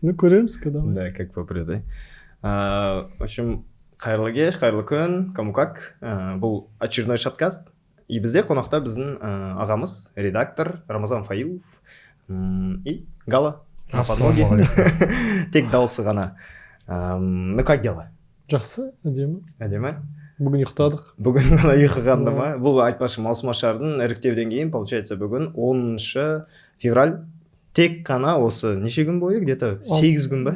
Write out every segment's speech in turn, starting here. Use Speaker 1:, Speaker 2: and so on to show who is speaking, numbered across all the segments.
Speaker 1: Ну, көреміз когда.
Speaker 2: Да, как попрет. В общем, қайырлы кеш, қайырлы күн, кому как. Бұл очередной шоткаст. И бізде қонақта біздің ағамыз, редактор Рамазан Фаилов и Гала. Тек дауысы ғана. Ну, как дела?
Speaker 1: Жақсы, әдемі.
Speaker 2: Әдемі?
Speaker 1: Бүгін ұйықтадық.
Speaker 2: Бүгін ғана ұйқығанды ма? Бұл айтпашы маусымашардың іріктеуден кейін, получается, бүгін 10 февраль. Тек қана осы неше күн бойы, где-то 8 күн ба?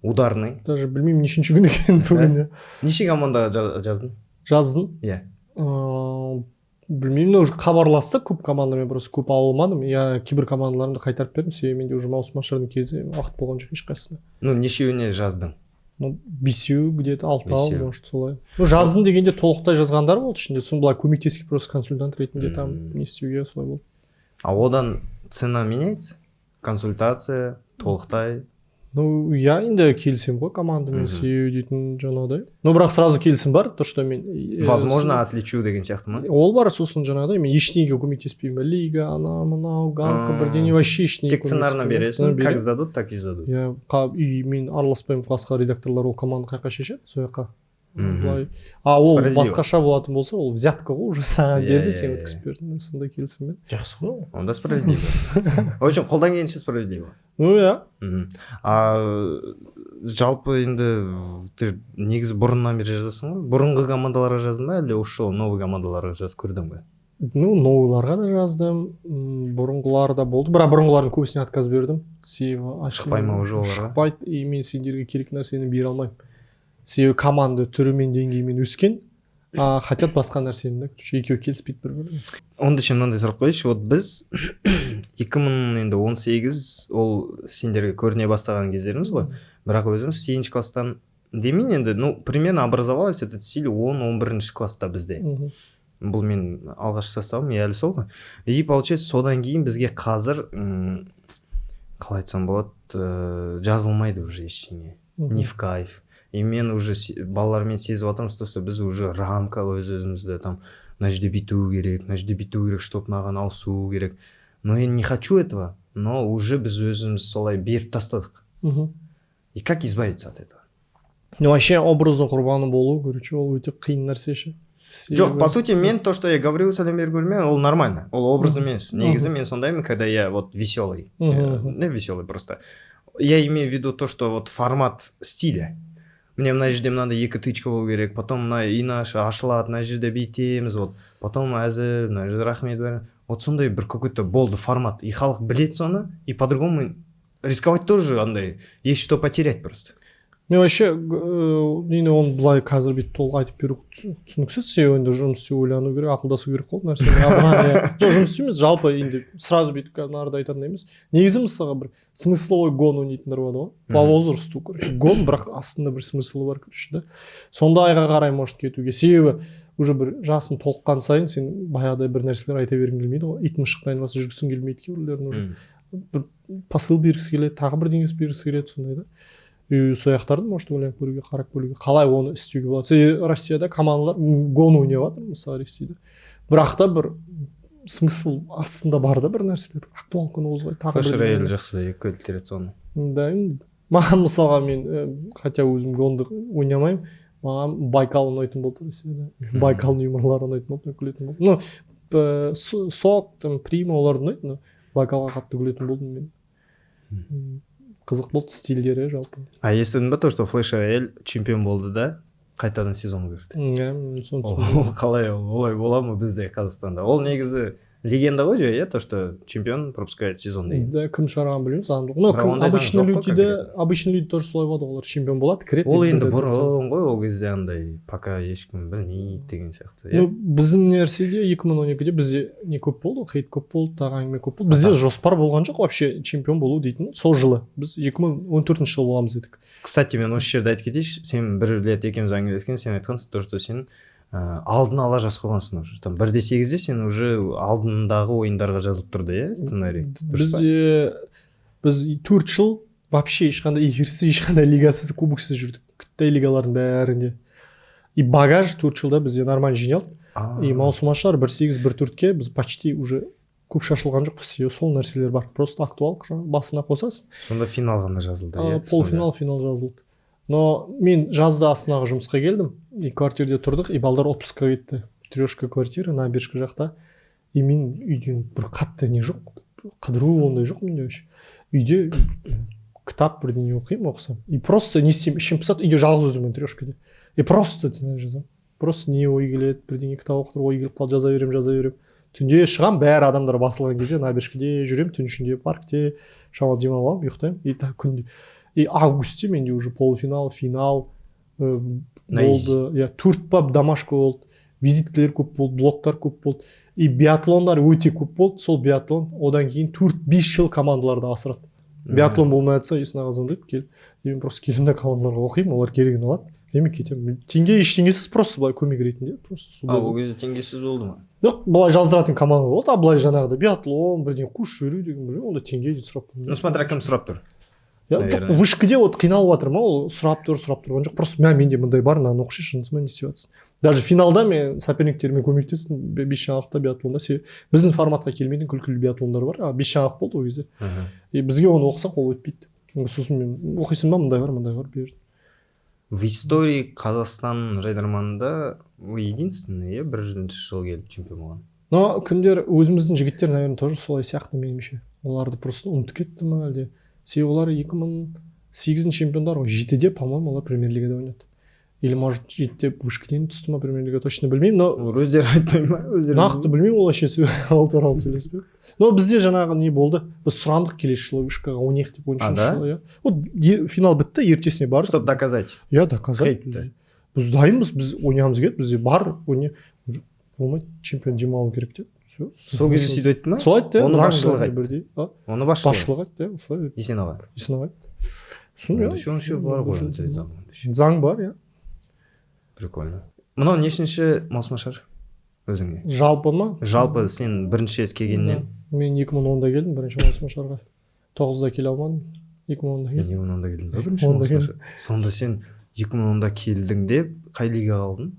Speaker 2: Ударный.
Speaker 1: Даже білмеймін нешінші күн екен бүгін.
Speaker 2: Неше командаға жаздың?
Speaker 1: Жаздым.
Speaker 2: Иә.
Speaker 1: Білмеймін, уже хабарласты көп командамен, просто көп алылмадым. Я кейбір командаларымды қайтарып бердім, себебі менде уже маусымашардың кезі уақыт болған жоқ ешқайсысына.
Speaker 2: Ну, нешеуіне жаздың?
Speaker 1: Ну, 5 где-то 6, может, солай. Ну, жаздым дегенде толықтай жазғандар болды ішінде. Соны былай көмектесіп просто консультант ретінде там не істеуге солай болды.
Speaker 2: А одан цена меняется? Консультация, толықтай?
Speaker 1: Ну, я енді келісем ғой командамен сеу дейтін жаңағыдай. Ну, бірақ сразу келісім бар, то, что мен...
Speaker 2: Возможно, отличу деген сияқты ма?
Speaker 1: Ол бар, сосын жаңағыдай, мен ештеңеге көмектеспеймін. Лига, ана, мынау, ганка, бірдеңе вообще ештеңеге
Speaker 2: көмектеспеймін. Тек сценарно бересің, как сдадут, так и сдадут.
Speaker 1: Мен араласпаймын, басқа редакторлар ол команды қайқа шешеді, сол жаққа. Ол басқаша болатын болса, ол взятка ғой, уже саған берді, сен өткізіп бердің, сондай келісіммен.
Speaker 2: Жақсы ғой, онда справедливо. В общем, қолдан келгенше справедливо.
Speaker 1: Ну, иә.
Speaker 2: Жалпы енді негізі бұрыннан бері жазасың ғой? Бұрынғы командаларға жаздың ба, әлде осы новый командаларға жазып көрдің бе?
Speaker 1: Ну, новыйларға да жаздым, бұрынғылар да болды, бірақ бұрынғылардың көбісіне отказ бердім.
Speaker 2: Шықпай ма уже оларға?
Speaker 1: Шықпайды, и мен сендерге керек нәрсені бере алмаймын. Себебі команда түрі мен деңгеймен өскен, хотят басқа нәрсені да, екеуі келіспейді бір-біріне.
Speaker 2: Онда ше мынандай сұрақ қойшы, вот біз 2018 ол сендерге көріне бастаған кездеріміз ғой, бірақ өзіміз 7-ші класстан демейін енді, ну, примерно образовалась этот стиль 10-11 класста бізде. Бұл мен алғаш составым, әлі сол ғой. И получается, содан кейін бізге қазір, қалай айтсам болады, жазылмайды уже ештеңе, не в кайф. И мен уже балалармен сезіп атырмын, что біз уже рамка өз-өзімізді там, мына жерде бүйту керек, чтоб маған ауысу керек. Но я не хочу этого, но уже біз өзіміз солай беріп тастадық. И как избавиться от этого?
Speaker 1: Ну, вообще образның құрбаны болу, короче, ол өте қиын нәрсе ше.
Speaker 2: Жоқ, по сути, мен то, что я говорю сәлем бергенмен, ол нормально, ол образ емес. Негізі мен сондаймын, когда я вот веселый. Не веселый просто. Я имею в виду то, что вот формат стиля. Мне мына жерде мынандай 2 тычка болу керек, потом мына инашы ашылады, мына жерде бүйтеміз, вот, потом әзір, мына жерде рахмет бар. Вот сондай бір какой-то болды формат. И халық білет соны, и по-другому рисковать тоже андай, есть что потерять просто.
Speaker 1: Мен вообще, енді оны былай қазір бет толық айтып беру түсініксіз, себебі енді жұмыс істеу ойлану керек, ақылдасу керек қол нәрсе. Жұмыс істейміз, жалпы енді сразу бүйтіп нарда айтатын емес. Негізі мысалға бір смысловой гон ойнайтындар болады ғой. Повозу ұрысту, короче. Гон, бірақ астында бір смыслы бар, короче, да. Сонда айға қарай может кетуге. Себебі уже бір жасын толыққан сайын сен баяғыдай бір нәрселер айта бергің келмейді ғой. Ит мышықтай айналасы жүргісің келмейді кейбіреулердің уже. Бір посыл бергісі келеді, тағы бірдеңесі бергісі келеді, сондай да. Сояқтарды может ойланып көруге, қарап көруге, қалай оны істеуге болады. Россияда командалар гон ойнап жатыр, мысалы Ресейде. Бірақ та бір смысл астында бар да бір нәрселер. Актуалканы қозғайды.
Speaker 2: Флэш Рояль жақсы, екі өлтіреді соны.
Speaker 1: Да, маған мысалға мен, хотя өзім гонды ойнамаймын, маған Байкал ұнайтын болды Ресейде. Байкалдың юморлары ұнайтын болды, күлетін болды. Ну, Сок, Прима оларды ұнайды, но Байкалға қатты күлетін болдым мен. Қызық болды стильдері жалпы.
Speaker 2: А естідің ба то, что Флэш Рояль чемпион болды да, қайтадан сезон көрді? Қалай олай бола ма бізде Қазақстанда? Ол негізі легенда ғой же, иә, то, что чемпион пропускает сезон деген.
Speaker 1: Да, кім шығарған білмеймін, заңдылық. Но обычный люди тоже солай болады, олар чемпион болады, кіреді.
Speaker 2: Ол енді бұрын ғой, ол кезде андай, пока ешкім білмейді деген сияқты.
Speaker 1: Ну, біздің нәрседе 2012-де бізде не көп болды, хейт көп болды, тағы әңгіме көп болды. Бізде жоспар болған жоқ вообще чемпион болу дейтін, сол жылы. Біз 2014 жылы боламыз дедік.
Speaker 2: Кстати, мен осы жерде айтып кетейінші, сен бір рет екеуміз әңгімелескен, сен айтқансың, то, что сен алдын ала жазып қойғансың уже. Там 1-8-де сен уже алдындағы ойындарға жазылып тұрды, иә, сценарий?
Speaker 1: Біз 4 жыл вообще ешқандай эфирсіз, ешқандай лигасыз, кубоксыз жүрдік. Қытай лигалардың бәрінде. И багаж 4 жылда бізде нормально жиналды. И маусымашылар 1-8-1-4-ке біз почти уже көп шашылған жоқпыз сол нәрселер бар, просто актуалка басына қосасың.
Speaker 2: Сонда финал ғана жазылды,
Speaker 1: Полуфинал, финал жазылды. Но мен жазда Астанаға жұмысқа келдім, и квартирде тұрдық, и балдар отпускқа кетті. Трешка квартира Набережка жақта, и мен үйден бір қатты не жоқ, қыдыру ондай жоқ менде вообще. Үйде кітап бірдеңе оқысам, и просто не істеймін, ішім пысады, үйде жалғыз өзіммен трешкаде, и просто сценарий жазамын. Просто не ой келеді, бірдеңе кітап оқытыр, ой келіп қалды, жаза беремін. Түнде шығам, бәрі адамдар басылған кезде Набережкеде жүремін, түн ішінде паркте шамалы демалып аламын, ұйықтаймын. И так күнде. И августте менде уже полуфинал, финал болды. Я 4 домашка болды, визиткалер көп болды, блоктар көп болды. И биатлондар өте көп болды. Сол биатлон одан кейін 4-5 жыл командаларда асырады. Биатлон болмай жатса, есін аға звондайды, кел. Мен просто келемін де командаларға оқимын, олар керегін алады. Еме кетемін. Теңге ештеңесіз просто былай көмек ретінде.
Speaker 2: Ол кезде теңгесіз болды ма?
Speaker 1: Жоқ, былай жаздыратын команда болды, былай жаңағыда биатлон, бірден қуш жүру деген білмеймін, онда теңге дейді сұрап.
Speaker 2: Ну, смотря кім сұрап тұр.
Speaker 1: Жоқ, вышкіде вот қиналып жатыр ма, ол сұрап тұрған жоқ. Просто менде мындай бар, мынаны оқышы, шынысымен не істеп жатсың. Даже финалда мен соперниктеріме көмектестім, бес шаңалықта биатлонда. Біздің форматқа келмейтін күлкілі биатлондар бар, бес шаңалық болды ол кезде. И бізге оны оқысақ ол өтпейді. Сосын мен оқисың ба, мындай бар берді.
Speaker 2: В истории Қазақстан жайдарманында вы единственный, бірінші жыл келіп чемпион болған.
Speaker 1: Но күндер өзіміздің жігіттер, наверное, тоже солай сияқты меніңше. Оларды просто ұмытып кетті ма әлде? Олар 2008 чемпиондар ғой, 7-де, по-моему, олар премьер-лигада ойнады. Или может 7-де вышкіден түсті ма премьер-лига, точно білмеймін, но
Speaker 2: өздері айтпай ма?
Speaker 1: Нақты білмеймін, ол әшесі ол туралы сөйлеспей. Но бізде жаңағы не болды? Біз сұрандық келесі жылы вышкаға 12 деп 13 жылы. Вот финал бітті, ертесіне бар.
Speaker 2: Чтобы доказать.
Speaker 1: Доказать. Біз дайынбыз, біз ойнамыз келеді, бізде бар, болмайды, чемпион демалу керек деп.
Speaker 2: Сол кезде сөйтіп айтты ма?
Speaker 1: Сол айтты,
Speaker 2: оны басшылық айтты. Оны
Speaker 1: басшылық айтты, солай.
Speaker 2: Есен аға.
Speaker 1: Еще
Speaker 2: бар ғой,
Speaker 1: заң бар, иә.
Speaker 2: Прикольно. Мынау нешінші маусымашар өзіңе?
Speaker 1: Жалпы ма?
Speaker 2: Жалпы сен бірінші рет келгеннен?
Speaker 1: Мен 2010-да келдім, бірінші маусымашарға. 9-да келе алмадым, 2010-да келдім.
Speaker 2: 2010-да келдің бе бірінші маусымашар? Сонда сен 2010-да келдің де қай лигаға алдың?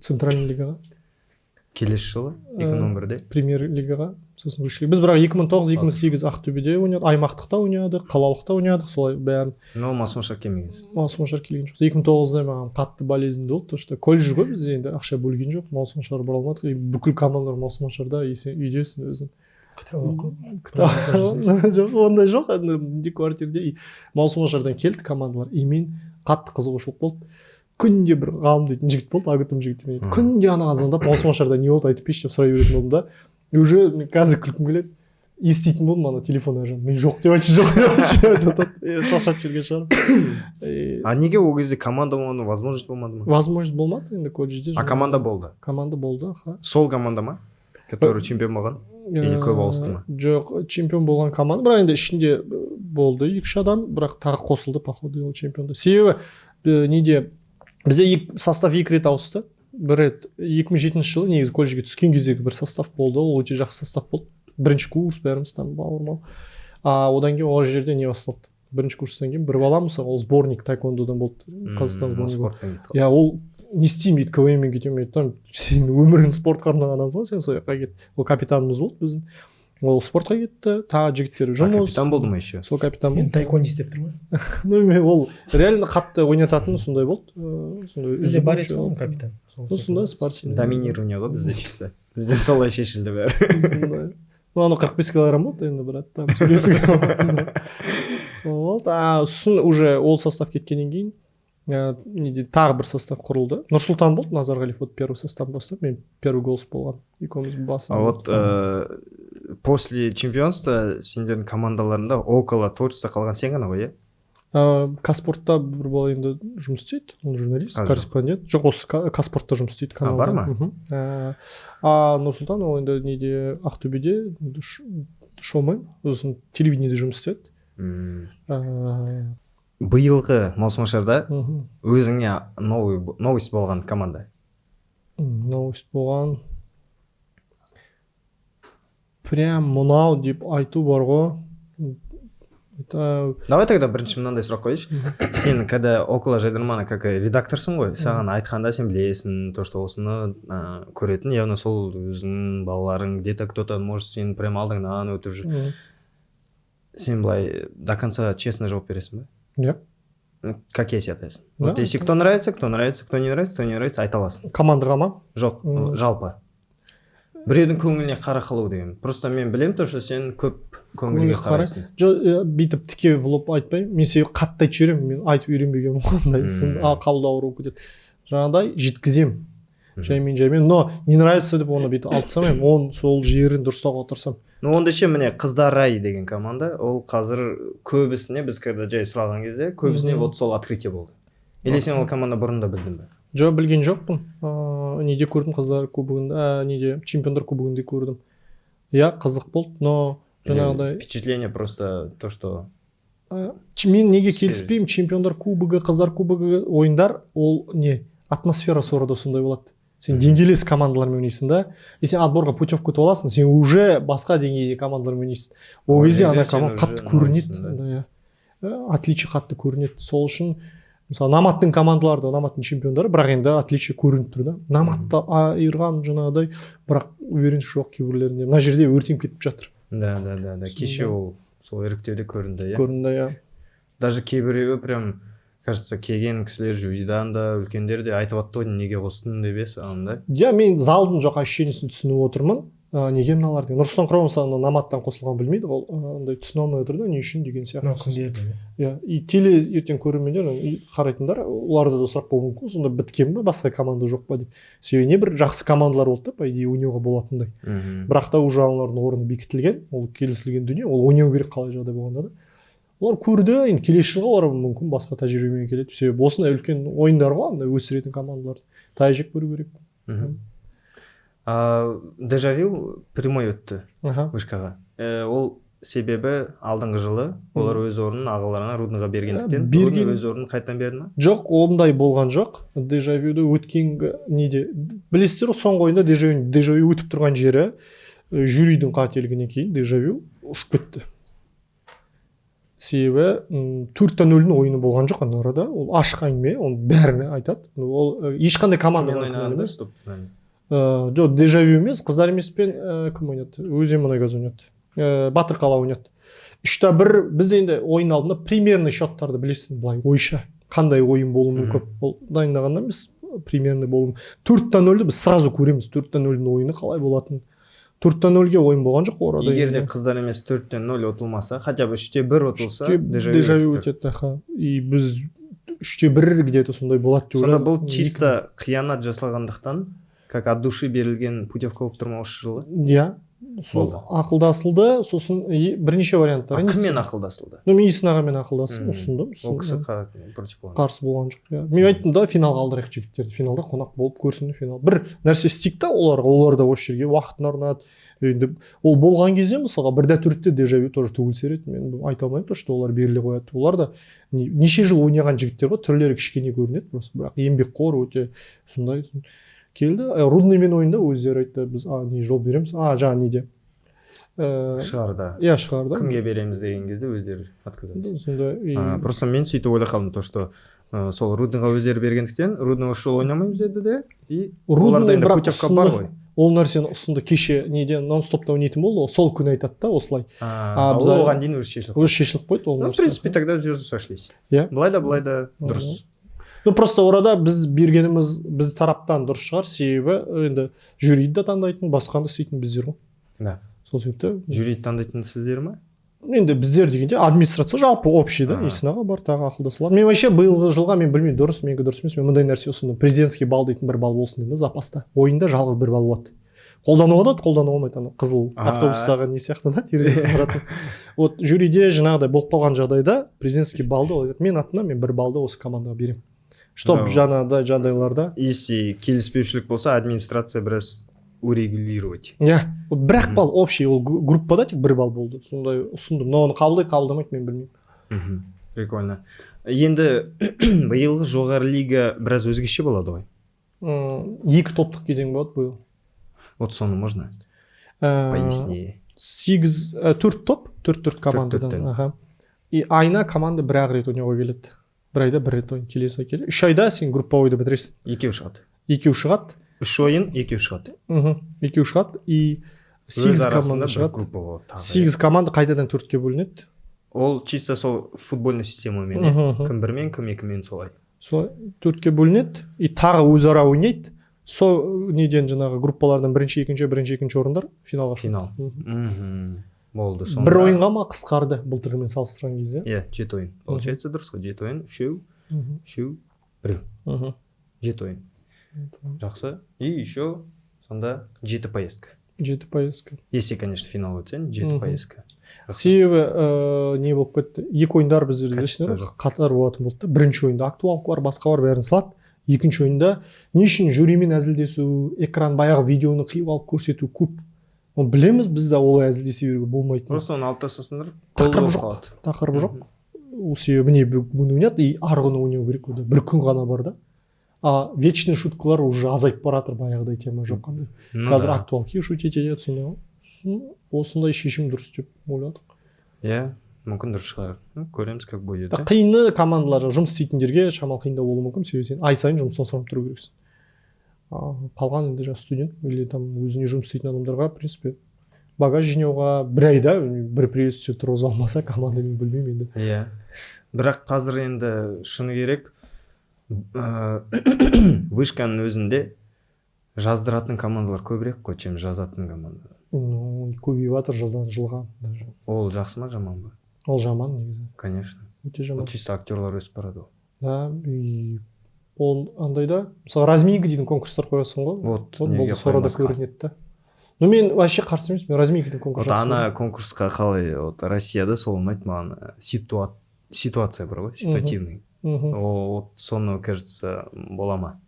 Speaker 1: Центральный лигаға.
Speaker 2: Келесі жылы 2011-де?
Speaker 1: Премьер лигаға, сосын вышли. Біз бірақ 2009-2008 Ақтөбеде ойнадық, аймақтықта ойнадық, қалалықта ойнадық, солай бәрін.
Speaker 2: Но маусымашар келмегенсіз?
Speaker 1: Маусымашар келген жоқ. 2009-да маған қатты болезнь болды, то что колледж ғой бізде енді ақша бөлген жоқ, маусымашар бара алмадық. Бүкіл командалар маусымашарда, үйдесің өзің. Жоқ, ондай жоқ, енді квартирде маусымашардан келді командалар, и мен қатты қызығушылық болды. Күнде бір ғалым дейтін жігіт болды, агытым жігіт. Күнде анаға звондап, маусымашарда не болды айтып берші деп сұрай беретін болдым да. И уже мен қазір күлкім келеді. Еститін болдым ана телефонға жаңа. Мен жоқ деп айтшы, шаршап жүрген шығармын.
Speaker 2: А неге ол кезде команда болмады, возможность болмады ма?
Speaker 1: Возможность болмады енді колледжде.
Speaker 2: А команда болды?
Speaker 1: Команда болды.
Speaker 2: Сол команда ма? Который чемпион болған? Или көп ауысты ма?
Speaker 1: Жоқ, чемпион болған команда, бірақ енді ішінде болды 2 адам, бірақ тағы қосылды походу чемпионда. Себебі неде бізде состав 2 рет ауысты. Бір рет 2007 жылы негізі колледжге түскен кездегі бір состав болды, ол өте жақсы состав болды. Бірінші курс бәріміз там бауырмал. Одан кейін ол жерде не басталды? Бірінші курстан кейін бір бала мысалы, ол сборник таэквондодан болды. Қазақстан сборнигі. Я ол не істеймін дейді, КВМ-мен кетемін дейді, там сен өмірін спортқа арнаған адамсың, сен сол жаққа кет. Ол капитанымыз болды біздің. Ол спортқа кетті, тағы жігіттер жұмыс.
Speaker 2: Капитан болды ма еще?
Speaker 1: Сол капитан болды.
Speaker 3: Таэквондист деп тұр ма?
Speaker 1: Ну, ол реально қатты ойнататын сондай болды.
Speaker 3: Бізде бар еді ғой капитан.
Speaker 1: Сондай спортсмен.
Speaker 2: Доминирование ғой бізде шешсе. Бізде солай шешілді бәрі.
Speaker 1: Ну, аны 45 килограмм болды енді, брат, там сөйлесуге. Сол болды. Сосын уже ол состав кеткеннен кейін тағы бір состав құрылды. Нұрсұлтан болды, Назарғалиев, вот первый состав бастап, мен первый голос болған. Екеуміз басым.
Speaker 2: А вот после чемпионства сендердің командаларында около творчества қалған сен ғана ғой, иә?
Speaker 1: Казспортта бір бала енді жұмыс істейді, ол журналист, корреспондент. Жоқ, осы Казспортта жұмыс істейді каналда.
Speaker 2: Бар ма?
Speaker 1: Нұрсұлтан ол енді неде Ақтөбеде шоумен, өзін телевидениеде жұмыс істеді.
Speaker 2: Биылғы маусымашарда өзіңе новость болған команда?
Speaker 1: Новость болған прям мынау деп айту бар ғой,
Speaker 2: Давай тогда бірінші мынандай сұрақ қояйыншы. Сен когда около жайдармана как редакторсың ғой, саған айтқанда сен білесің, то, что осыны көретін, явно сол өзің балаларың, где-то кто-то, может, сен прям алдыңнан өтіп жүр. Сен былай до конца честно жауап бересің ба?
Speaker 1: Иә.
Speaker 2: Как есть атасың. Вот если кто нравится, кто не нравится, айта аласың.
Speaker 1: Командаға ма?
Speaker 2: Жоқ, жалпы. Біреудің көңіліне қара қылу деген. Просто мен білем то, что сен көп көңілге қарайсың.
Speaker 1: Бүйтіп тіке в лоб айтпаймын. Мен сені қатты айтып жіберемін. Мен айтып үйренбегенмін қандай. Сын қабылдау ауырып кетеді. Жаңағыдай жеткіземін. Жаймен. Но не нравится деп оны бүйтіп алып тастамаймын. Оның сол жерін дұрыстауға тырысамын.
Speaker 2: Ну онда ше міне Қыздар рай деген команда, ол қазір көбісіне біз когда жай сұраған кезде көбісіне вот сол открытие болды. Или сен ол команда бұрында білдің бе?
Speaker 1: Жоқ, білген жоқпын. Неде көрдім, Қыздар кубогында, неде чемпиондар кубогында көрдім. Иә, қызық болды, но жаңағыдай
Speaker 2: впечатление просто то, что
Speaker 1: мен неге келіспеймін, чемпиондар кубогы, Қыздар кубогы ойындар, ол не атмосфера сорада сондай болады. Сен деңгейлес командалармен ойнайсың да, и сен отборға путевка ұтып аласың, сен уже басқа деңгейде командалармен ойнайсың. Ол кезде ана команда қатты көрінеді, отличие қатты көрінеді. Сол үшін мысалы Наматтың командалары да, Наматтың чемпиондары, бірақ енді отличие көрініп тұр да. Наматта айырған жаңағыдай, бірақ увереншілік жоқ кейбіреулерінде. Мына жерде өртеніп кетіп жатыр.
Speaker 2: Да. Кеше ол сол іріктеуде көрінді, иә.
Speaker 1: Көрінді, иә.
Speaker 2: Даже кейбіреуі прям кажется, келген кісілер жүйдан да, үлкендер де айтып атты ғой, неге қостың деп есі, андай.
Speaker 1: Иә, мен залдың жоқ ощущениесін түсініп отырмын. Неге мыналар деген. Нұрсұлтан Құрау мысалы Наматтан қосылған білмейді, ол андай түсіне алмай отыр да, не үшін деген сияқты. Иә, и теле ертең көрермендер қарайтындар, оларда да сұрақ болуы мүмкін, сонда біткен ба, басқа команда жоқ па деп. Себебі не бір жақсы командалар болды да, по идее ойнауға болатындай. Бірақ та уже аналардың орны бекітілген, ол келісілген дүние, ол ойнау керек қалай жағдай болғанда да. Олар көрді, енді келесі жылға олар мүмкін басқа тәжірибемен келеді. Себебі осындай үлкен ойындар ғой, андай өсіретін командаларды тәжік көру керек.
Speaker 2: Дежавю прямой өтті вышкаға. Ол себебі алдыңғы жылы олар өз орнын ағаларына Рудныйға бергендіктен, Рудный өз орнын қайтадан берді ма?
Speaker 1: Жоқ, ондай болған жоқ. Дежавюді өткенгі неде білесіздер, соңғы ойында дежавю өтіп тұрған жері жюридің қателігінен кейін дежавю ұшып кетті. Себебі 4-0 ойыны болған жоқ ана арада. Ол ашық әңгіме, оны бәріне айтады. Ол ешқандай команда емес. Жоқ, дежавю емес, Қыздар емеспен кім ойнады? Өзенмұнайгаз ойнады. Батыр қала ойнады. 3-1 біз енді ойын алдында примерный счеттарды білесің, былай ойша. Қандай ойын болуы мүмкін. Ол дайындағанда емес, примерный болуы. 4-0-ді біз сразу көреміз, 4-0 ойыны қалай болатын. 4-0-ге ойын болған жоқ орада.
Speaker 2: Егер де Қыздар емес 4-0 ұтылмаса, хотя бы 3-1 ұтылса,
Speaker 1: дежавю өтеді. И біз 3-1 где-то сондай болады деп
Speaker 2: ойлаймын. Сонда бұл чисто қиянат жасалғандықтан, как от души берілген путевка болып тұрмау осы жылы?
Speaker 1: Иә. Сол ақылдасылды, сосын бірнеше варианттар.
Speaker 2: Кіммен ақылдасылды?
Speaker 1: Мен Есін ағамен ақылдасым, ұсындым.
Speaker 2: Ол кісі
Speaker 1: қарсы болған жоқ. Мен айттым да, финалға алдырайық жігіттерді, финалда қонақ болып көрсін финал. Бір нәрсе істейік та олар да осы жерге уақытын арнады. Енді ол болған кезде мысалға 1-4-те дежавю тоже төгілсер еді. Мен айта алмаймын то, что олар беріле қояды. Олар да неше жыл ойнаған жігіттер ғой, түрлері кішкене көрінеді, бірақ еңбекқор өте сондай келді. Рудныймен ойында өздері айтты, біз не жол береміз. Жаңа неде
Speaker 2: шығарда.
Speaker 1: Иә, шығарда.
Speaker 2: Кімге береміз деген кезде өздері
Speaker 1: отказались.
Speaker 2: Просто мен сөйтіп ойлап қалдым, то что сол Рудныйға өздері бергендіктен, Рудный осы жол ойнамаймыз деді де, и оларда енді путевка бар ғой.
Speaker 1: Ол нәрсені ұсынды кеше неден нон-стопта ойнайтын болды, сол күні айтады да, осылай.
Speaker 2: Біз оған дейін өзі
Speaker 1: шешіліп қойды ол нәрсе.
Speaker 2: В принципе, тогда жүзі сошлись. Былай да дұрыс.
Speaker 1: Ну просто орада біз бергеніміз біз тараптан дұрыс шығар, себебі енді жюриді да таңдайтын, басқаны істейтін біздер ғой.
Speaker 2: Да.
Speaker 1: Сол себепті
Speaker 2: жюриді таңдайтын сіздер ме?
Speaker 1: Енді біздер дегенде администрация жалпы общий да, Есін аға бар, тағы ақылдасалар. Мен вообще биылғы жылға мен білмеймін, дұрыс, менікі дұрыс емес. Мен мындай нәрсе ұсындым. Президентский балл дейтін бір балл болсын дедім, запаста. Ойында жалғыз бір балл болады. Қолдануға болмайды, ана қызыл автобустағы не сияқты да, терезесін тұратын. Вот жюриде жаңағыдай болып қалған жағдайда президентский баллды ол айтады, мен атына мен бір баллды осы командаға беремін. Чтоб жаңағыдай жағдайларда.
Speaker 2: Если келіспеушілік болса, администрация біраз урегулировать.
Speaker 1: Иә, бір-ақ балл общий, ол группада тек бір балл болды. Сондай ұсындым, но оны қабылдамайды, мен білмеймін.
Speaker 2: Прикольно. Енді биылғы жоғары лига біраз өзгеше болады ғой.
Speaker 1: 2 топтық кезең болады биыл.
Speaker 2: Вот соны можно пояснее.
Speaker 1: 4 топ, 4 командадан. и айына команда бір ақ рет ойнауға келеді. Бір айда бір рет ойын, келесі ай келеді. 3 айда сен групповойды бітіресің.
Speaker 2: Екеу шығады.
Speaker 1: Екеу шығады.
Speaker 2: 3 ойын, екеу шығады.
Speaker 1: Екеу шығады и 8 команда шығады. 8 команда қайтадан 4-ке бөлінеді.
Speaker 2: Ол чисто сол футбольный системамен, кім бірмен, кім екімен солай.
Speaker 1: Сол 4-ке бөлінеді и тағы өзара ойнайды. Сол неден жаңағы группалардан бірінші, екінші орындар финалға шығады.
Speaker 2: Финал. Болды.
Speaker 1: Бір ойынға ма қысқарды былтырғымен салыстырған кезде?
Speaker 2: Иә, 7 ойын. Получается дұрыс қой, 7 ойын, үшеу, біреу. 7 ойын. Жақсы. И еще сонда 7 поездка.
Speaker 1: 7 поездка.
Speaker 2: Если, конечно, финал өтсең, 7 поездка.
Speaker 1: Себебі не болып кетті? 2 ойындар біздерде қатар болатын болды. Бірінші ойында актуалық бар, басқа бар, бәрін салады. Екінші ойында не үшін жюримен әзілдесу, экран баяғы видеоны қиып алып көрсету көп. Оны білеміз, біз олай әзілдесе беруге болмайтын.
Speaker 2: Просто оны алып тастасыңдар.
Speaker 1: Тақырыбы жоқ. Ол себебіне бүгін ойнады и арғыны ойнау керек ода. Бір күн ғана бар да. А вечный шуткалар уже азайып баратыр, баяғыдай тема жоқ қандай. Қазір актуалки шутить етеді, осындай шешім дұрыс деп ойладық.
Speaker 2: Иә, мүмкін дұрыс шығар. Көреміз, как будет.
Speaker 1: Қиыны командалар жұмыс істейтіндерге шамалы қиындау болуы мүмкін, себебі сен ай сайын жұмыстан сұрап тұру керексің. Қалған енді жас студент или там өзіне жұмыс істейтін адамдарға, в принципе, багаж жинауға бір айда бір приветствие тұрғыза алмаса, команда мен білмеймін енді.
Speaker 2: Иә. Бірақ қазір енді шыны керек, вышканың өзінде жаздыратын командалар көбірек қой, чем жазатын командалар.
Speaker 1: Көбейіп жатыр жылдан жылға.
Speaker 2: Ол жақсы ма, жаман ба?
Speaker 1: Ол жаман негізі.
Speaker 2: Конечно.
Speaker 1: Өте жаман.
Speaker 2: Чисто актерлар өсіп барады.
Speaker 1: Да, и ол андайда, мысалы разминка дейтін конкурстар қоясың ғой.
Speaker 2: Вот
Speaker 1: неге қоймасқа. Көрінеді да. Но мен вообще қарсы емеспін, разминка дейтін конкурс.
Speaker 2: Ана конкурсқа қалай, Россияда сол ұнайды маған, ситуация бар ғой, ситуативный. Соны, кажется, бола ма?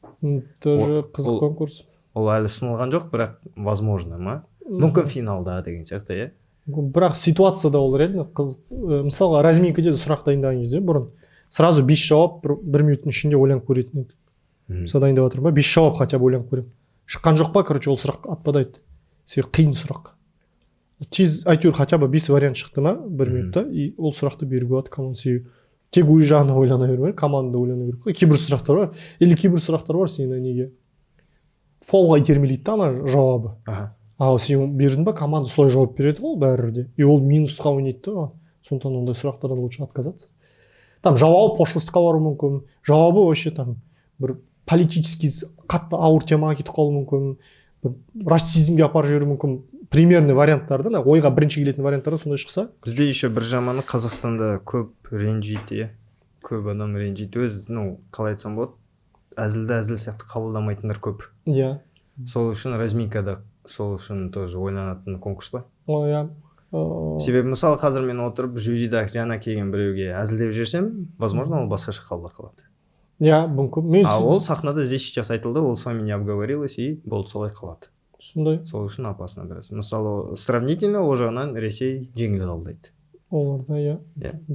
Speaker 1: Тоже қызық конкурс.
Speaker 2: Ол әлі сынылған жоқ, бірақ возможно ма? Мүмкін финалда деген сияқты, иә?
Speaker 1: Бірақ ситуацияда ол реально қызық. Мысалы, разминкаде де сұрақ дайындаған кезде бұрын сразу 5 жауап 1 минуттың ішінде ойланып көретін еді. Мысалы дайындап жатырмын ба, 5 жауап хотя бы ойланып көремін. Шыққан жоқ па, короче, ол сұрақ атпадайды. Себебі қиын сұрақ. Тез әйтеуір хотя бы 5 вариант шықты ма 1 минутта, и ол сұрақты беруге болады команда. Себебі тек өз жағына ойлана бермей, командада ойлана керек. Кейбір сұрақтар бар, или кейбір сұрақтар бар сені неге фолға итермелейді да ана жауабы. Ал сен бердің ба, команда солай жауап береді ғой бәрі. И ол минусқа ойнайды да. Сондықтан ондай сұрақтардан лучше отказаться. Там жауабы пошлостыққа баруы мүмкін, жауабы вообще там бір политический қатты ауыр темаға кетіп қалуы мүмкін, расизмге апарып жіберуі мүмкін. Примерный варианттарды, ойға бірінші келетін варианттарды сондай шықса.
Speaker 2: Бізде еще бір жаманы Қазақстанда көп ренжиді, көп адам ренжиді. Өз, қалай айтсам болады, әзілді әзіл сияқты қабылдамайтындар көп.
Speaker 1: Иә.
Speaker 2: Сол үшін разминкада сол үшін тоже ойланатын конкурс ба?
Speaker 1: Иә.
Speaker 2: Себебі мысалы қазір мен отырып жюрида жаңа келген біреуге әзілдеп жүрсем, возможно, ол басқаша қабылдап қалады.
Speaker 1: Иә, мүмкін.
Speaker 2: А ол сахнада здесь сейчас айтылды, ол с вами не обговорилось и болды солай қалады.
Speaker 1: Сондай.
Speaker 2: Сол үшін опасно біраз. Мысалы, сравнительно ол жағынан Ресей жеңіл қабылдайды.
Speaker 1: Оларда, иә.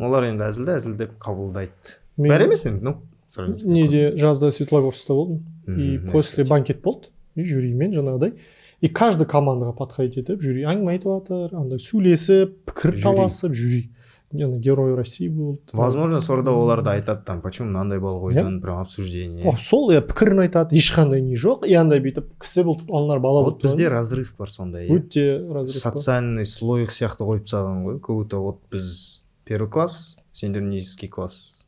Speaker 2: Олар енді әзілдеп қабылдайды. Бәрі емес енді, сравнительно.
Speaker 1: Неде жазда Светлогорскта болдым. И после банкет болды. И жюримен жаңағыдай. И каждый командаға подходить етіп, жюри әңгіме айтып жатыр, андай сөйлесіп, пікір таласып, жюри. Герой России болды.
Speaker 2: Возможно, сорда оларды айтады там, почему мынандай бол қойдан, прям обсуждение.
Speaker 1: Сол, пікірін айтады, ешқандай не жоқ. И андай бүйтіп кісі болды, аналар бала болды.
Speaker 2: Вот бізде разрыв бар сондай.
Speaker 1: Өте разрыв.
Speaker 2: Социальный слой сияқты қойып тастаған ғой. Как будто вот біз первый класс, сендер низкий класс.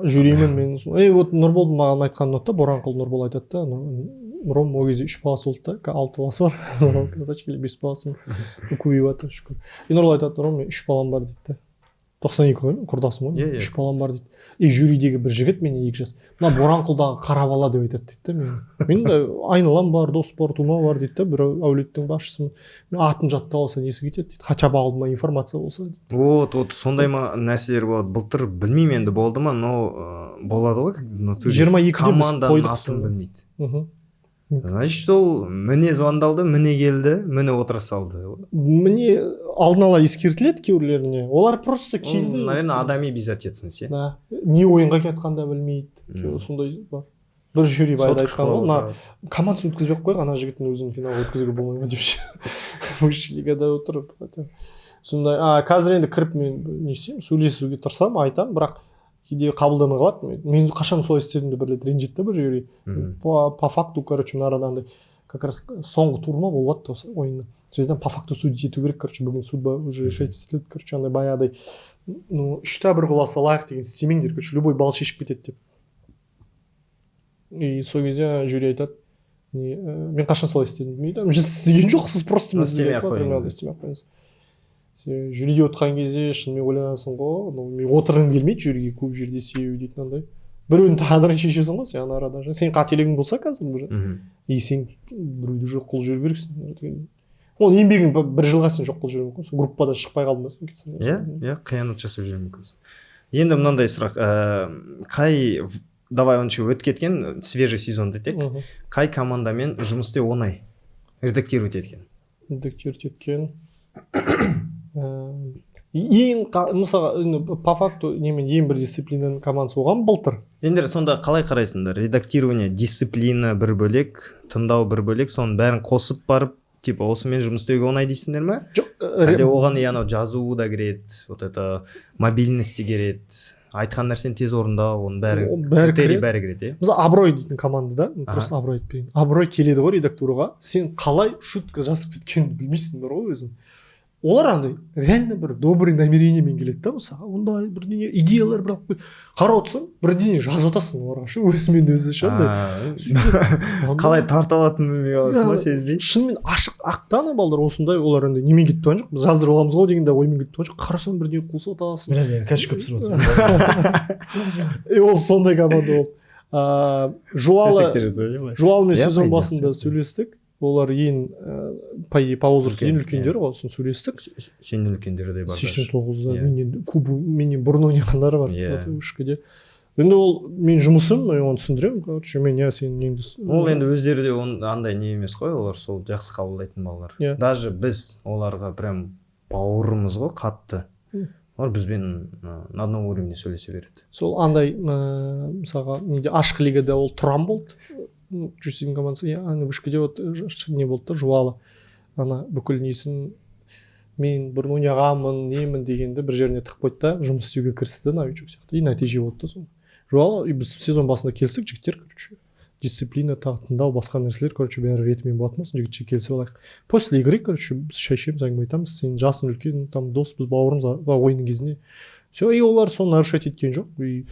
Speaker 1: Жюримен мен. Вот Нұрболдың маған айтқан нота, Боранқұл Нұрбол айтады да, Нұром ол кезде 3 баласы болды да, 6 баласы бар. Нұром казачкелі 5 баласы көбейіп жатыр, шүкір. И Нұрбол айтады, Нұром мен 3 балам бар дейді. 92 ғой, құрдасым ғой, 3 балам бар дейді. И жюридегі бір жігіт менен 2 жас. Мына Боранқұлдағы қара бала деп айтады дейді да. Мен де айналам бар, дос бар, тума бар дейді да, бір әулеттің басшысымын. Мен атым жаттап алса несі кетеді дейді. Хотя бы алдыма информация болса дейді.
Speaker 2: Вот сондай нәрселер болады. Былтыр білмеймін енді болды ма, но болады ғой.
Speaker 1: 22-де біз
Speaker 2: команданың атын білмейді. Значит, ол міне звондалды, міне келді, міне отыра салды.
Speaker 1: Міне алдын ала ескертіледі кейбіреулеріне. Олар просто келді.
Speaker 2: Наверное, адами безответственность.
Speaker 1: Да. Не ойынға кетқанда білмейді. Сондай бар. Бір жюри байда айтқан ғой, мына командасын өткізбей қойған ана жігіттің өзін финалға өткізуге болмай ма депші. Высший лигада отырып. сондай қазір енді кіріп мен не істеймін, сөйлесуге тырысамын, айтамын, бірақ кейде қабылдамай қалады. Мен қашан солай істедім деп бір рет ренжиді да бір жерге. По факту, короче, мына андай как раз соңғы тур ма болыватты осы ойынның. Сондықтан по факту судить ету керек, короче, бүгін судьба уже решать етілді, короче, андай баяғыдай, ну, 3-1 гол алайық деген істемеңдер, короче, любой балл шешіп кетеді деп. И сол кезде жюри айтады, мен қашан солай істедім демейді, біз істеген жоқсыз, просто біз істемей ақ қойыңыз. Жюриде отырған кезде шынымен ойланасың ғой, мен отырғым келмейді жюриге көп жерде себебі дейтін андай. Біреудің тағдырын шешесің ғой сен арада. Сен қателігің болса қазір бір, и сен біреуді жоқ қылып жүру керексің. Ол еңбегің бір жылға сен жоқ қылып жүру мүмкінсің, группадан шықпай қалдың ба сен.
Speaker 2: Иә, қиянат жасап жүру мүмкінсің. Енді мынандай сұрақ, қай давай онша өтіп кеткен свежий сезон десек, қай командамен жұмыс істеу оңай? Редактировать еткен.
Speaker 1: Редактировать еткен. Ең мысалы по факту немен ең бір дисциплинаның командасы оған былтыр.
Speaker 2: Сендер сонда қалай қарайсыңдар? Редактирование, дисциплина бір бөлек, тыңдау бір бөлек, соның бәрін қосып барып, типа осымен жұмыс істеуге оңай дейсіңдер ме?
Speaker 1: Жоқ,
Speaker 2: әлде оған яғни жазуы да кіреді, вот это мобильность кіреді, айтқан нәрсені тез орындау, оның бәрі кіреді.
Speaker 1: Мысалы аброй дейтін командада, просто аброй айтпайын. Аброй келеді ғой редактураға, сен қалай шутка жазып кеткенін білмейсіңдер ғой өзің. Олар андай реально бір добрый намерениемен келеді да, мысалы ондай бірдеңе идеялар бірақ қарап отырсаң бірдеңе жазып жатасың оларға ше, өзімен өзі ше андай
Speaker 2: қалай тарта алатынын білмей қаласың ба, сезбей.
Speaker 1: Шынымен ашық ақтан балдар осындай, олар андай немен кетіп тұрған жоқ, біз жаздырып аламыз ғой деген де оймен кетіп тұрған жоқ, қарасаң бірдеңе қосып жатасың.
Speaker 3: Біраз енді кәш көп сұрап отырсың.
Speaker 1: Ол сондай команда болды. Жуалмен сезон басында сөйлестік. Олар ең по возрасту ең үлкендері ғой, сосын сөйлестік.
Speaker 2: Сенен үлкендері де бар.
Speaker 1: 89-да менен бұрын ойнағандары бар үшкеде. Енді ол мен жұмысым, оны түсіндіремін, короче, мен сенің неңді.
Speaker 2: Ол енді өздері де андай не емес қой, олар сол жақсы қабылдайтын балалар. Даже біз оларға прям бауырымыз ғой, қатты. Олар бізбен на одном уровне сөйлесе береді.
Speaker 1: Сол андай мысалға ашық лигада ол Тұран болды. Жүсейдің командасы, ана вышкеде вот не болды да, жуалы. Ана бүкіл несін мен бұрын ойнағанмын, немін дегенді бір жеріне тығып қойды да, жұмыс істеуге кірісті новичок сияқты. И нәтиже болды да соны. Жуалы, біз сезон басында келістік, жігіттер, короче, дисциплина, тыңдау, басқа нәрселер, короче, бәрі ретімен болатын болсын, жігітше келісіп алайық. После игры, короче, біз шай ішеміз, әңгіме айтамыз, сен жасың үлкен, там дос, біз бауырымыз ойынның кезінде. Все, и олар соны нарушать еткен жоқ. И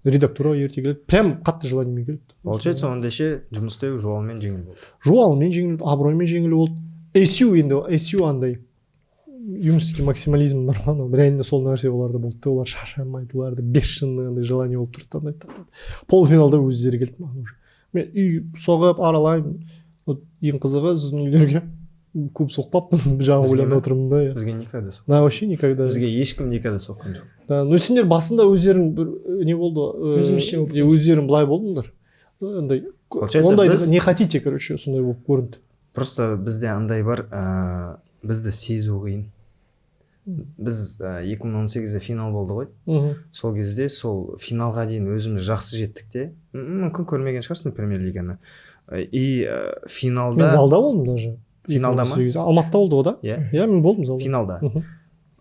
Speaker 1: редактура ерте келеді, прям қатты желаниемен келді.
Speaker 2: Получается, ондайше жұмыс істеу жуалмен жеңіл болды.
Speaker 1: Жуалмен жеңіл болды, абыроймен жеңіл болды. SU андай юношеский максимализм бар ма, реально сол нәрсе оларда болды. Олар шаршамайды, оларда 5 жылдық андай желание болып тұрды. Полуфиналда өздері келді маған уже. Мен үй соғып аралаймын. Ең қызығы сіздің үйлерге көп соқпаппын, жаңа ойланып отырмын да.
Speaker 2: Бізге никогда соққан.
Speaker 1: Да, вообще никогда.
Speaker 2: Бізге ешкім никогда соққан жоқ.
Speaker 1: Да, ну сендер басында өздерің не болды, өздерің былай болдыңдар. Ондай не хотите, короче, сондай болып көрінді.
Speaker 2: Просто бізде андай бар, бізді сезу қиын. Біз 2018-де финал болды ғой. Сол кезде сол финалға дейін өзіміз жақсы жеттік те. Мүмкін көрмеген шығарсың премьер-лиганы. И финалда...
Speaker 1: Мен залда болдым даже.
Speaker 2: Финалда ма?
Speaker 1: Алматыда болды ғой да? Иә, мен болдым залда.
Speaker 2: Финалда.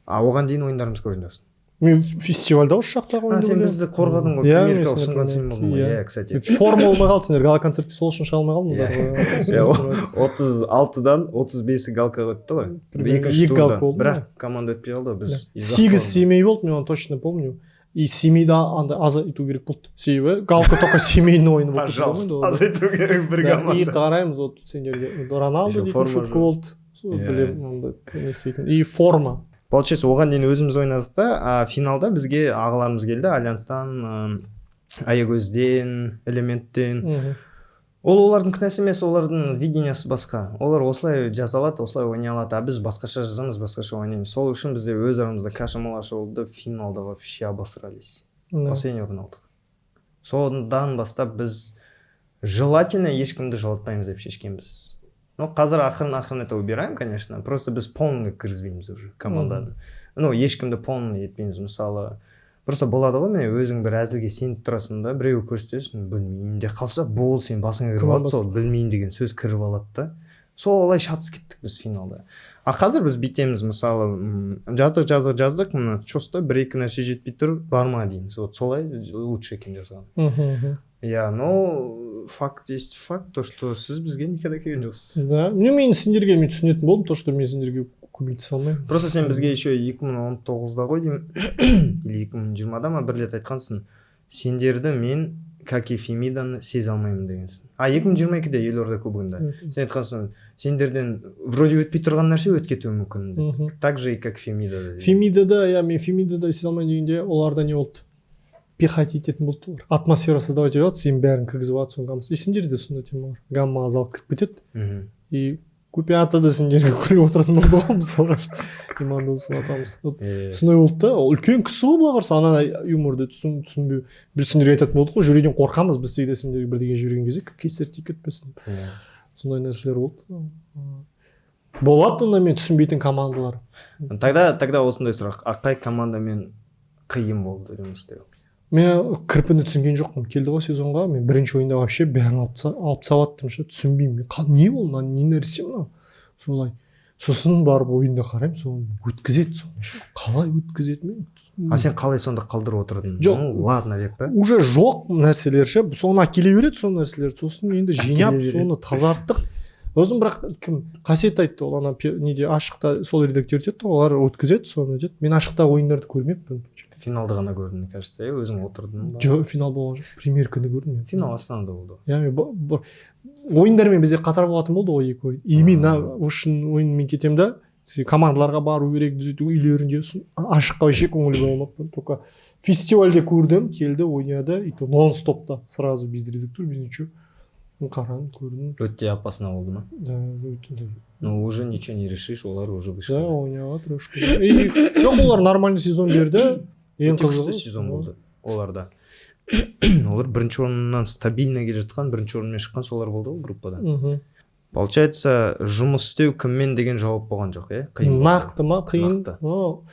Speaker 2: Оған дейін ойындарымыз көрген жоқсың.
Speaker 1: Мен фестивальда осы жақтағы ойынды.
Speaker 2: Сен бізді қорғадың ғой, премьерға ұсынған сен болдың ғой. Иә, кстати.
Speaker 1: Форма олмай қалды, сендер гала-концертке сол үшін шыға алмай қалдыңдар.
Speaker 2: 36-дан 35-і галкаға өтті ғой. Екінші турда. Бірақ команда өтпей қалды, біз
Speaker 1: 8 семей болды, мен оны точно помню. И семейда андай азайту керек болды. Себебі галка только семейный ойыны болды.
Speaker 2: Пожалуйста, азайту керек бір команда.
Speaker 1: И қараймыз, вот сендерге Роналду дейтін шутка болды. Білем, не істейтін. И форма.
Speaker 2: Получается, оған дейін өзіміз ойнадық та, финалда бізге ағаларымыз келді, Альянстан, Аягөзден, Элементтен. Ол олардың күнәсі емес, олардың видениясы басқа. Олар осылай жазалады, осылай ойнай алады, а біз басқаша жазамыз, басқаша ойнаймыз. Сол үшін бізде өз арамызда каша-малаша болды, финалда вообще обосрались. Последний орын алдық. Содан бастап біз желательно ешкімді жолатпаймыз деп шешкенбіз. Ну, қазір ақырын это убираем, конечно. Просто біз полный кіргізбейміз уже команданы. Ну, ешкімді полный етпейміз. Мысалы, просто болады ғой, мен өзің бір әзілге сеніп тұрасың да, біреу көрсетесің, білмеймін де қалса, бол сен басыңа кіріп алады, сол білмеймін деген сөз кіріп алады да. солай шатыс кеттік біз финалда. А қазір біз бүйтеміз, мысалы жаздық мына чоста бір-екі нәрсе жетпей тұр, барма дейміз. Вот солай лучше екен жазған. Я, но факт есть факт, то что сіз бізге никогда келген жоқсыз.
Speaker 1: Да, мен сендерге мен түсінетін болдым, то что мен сендерге көмектесе алмаймын.
Speaker 2: Просто сен бізге еще 2019-да ғой деймін, или 2020-да ма бір рет айтқансың, сендерді мен как и Фемиданы сезе алмаймын дегенсің. 2022-де Елорда кубогында сен айтқансың, сендерден вроде өтпей тұрған нәрсе өтіп кетуі мүмкін. Так же и как Фемидада.
Speaker 1: Фемидада, мен Фемидада сезе алмаймын дегенде оларда не болды? Пихать ететін болды олар. Атмосфера создавать етеді, сен бәрін кіргізіп алады, соны гамма. И сендерде сондай тема бар. Гамма азалып кіріп кетеді. И купиатада сендерге күліп отыратын болды ғой мысалға. Иманды ұсынатамыз. Сондай болды да, үлкен кісі ғой былай қараса, ана юморды түсінбеу. Біз сендерге айтатын болдық қой, жүруден қорқамыз, біз всегда сендерге бірдеңе жүрген кезде кесір тиіп кетпесін. Сондай нәрселер болды. Болады онда мен түсінбейтін командалар.
Speaker 2: Тогда осындай сұрақ, қай командамен қиын болды жұмыс істеу?
Speaker 1: Мен кірпіні түсінген жоқпын. Келді ғой сезонға, мен бірінші ойында вообще бәрін алып сауаттым ше, түсінбеймін. Не ол, не нәрсе мынау? Солай. Сосын барып ойында қараймын, соны өткізеді соны ше. Қалай өткізеді мен?
Speaker 2: А сен қалай сонда қалдырып отырдың?
Speaker 1: Жоқ,
Speaker 2: ладно деп па?
Speaker 1: Уже жоқ нәрселер ше, соны келе береді соны нәрселер. Сосын енді жинап, соны тазарттық. Өзім бірақ кім қасиет айтты, ол ана неде ашықта сол редактор етеді, олар өткізеді соны деді. Мен ашықта ойындарды көрмеппін.
Speaker 2: Финалды ғана көрдім, мне кажется, өзің отырдың ба?
Speaker 1: Жоқ, финал болған жоқ. Премьерканы көрдім.
Speaker 2: Финал Астанада болды.
Speaker 1: Яғни ойындармен бізде қатар болатын болды ғой екі ойын. Именно үшін ойынмен кетем да, командаларға бару керек, түзету үйлерінде ашыққа вообще көңіл болмаппын. Только фестивальде көрдім, келді, ойнады, и то нон-стопта сразу без редактур, без ничего. Қаран көрдім.
Speaker 2: Өте опасно болды ма?
Speaker 1: Да, өте.
Speaker 2: Ну уже ничего не решишь, олар уже вышли.
Speaker 1: Да, ойнауға трошки. Жоқ, олар нормальный сезон берді. Ең қызығы
Speaker 2: сезон болды оларда. Олар бірінші орыннан стабильно келе жатқан, бірінші орынмен шыққан солар болды ғой группада. Получается, жұмыс істеу кіммен деген жауап болған жоқ, қиын.
Speaker 1: Нақты ма, қиын?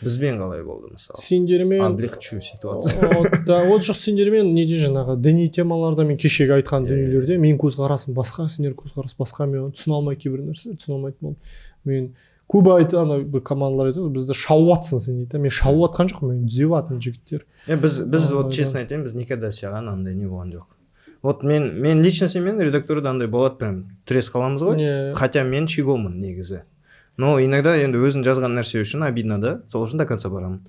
Speaker 2: Бізбен қалай болды мысалы?
Speaker 1: Сендермен
Speaker 2: облегчу ситуация.
Speaker 1: Да, от жоқ сендермен неде жаңағы діни темаларда мен кешегі айтқан дүниелерде мен көзқарасым басқа, сендер көзқарас басқа, мен түсіне алмай кейбір нәрсе түсіне алмайтын болдым. Мен көбі айтты, ана бір командалар айтты, бізді шауатсың сен дейді. Мен шауып атқан жоқпын, мен түзеп аттым жігіттер.
Speaker 2: Біз вот честно айтайын, біз никогда саған андай не болған жоқ. Вот мен лично сенмен редакторда андай болады прям трес қаламыз ғой. Хотя мен чигомын негізі. Но иногда енді өзің жазған нәрсе үшін обидно да, сол үшін до конца барамын.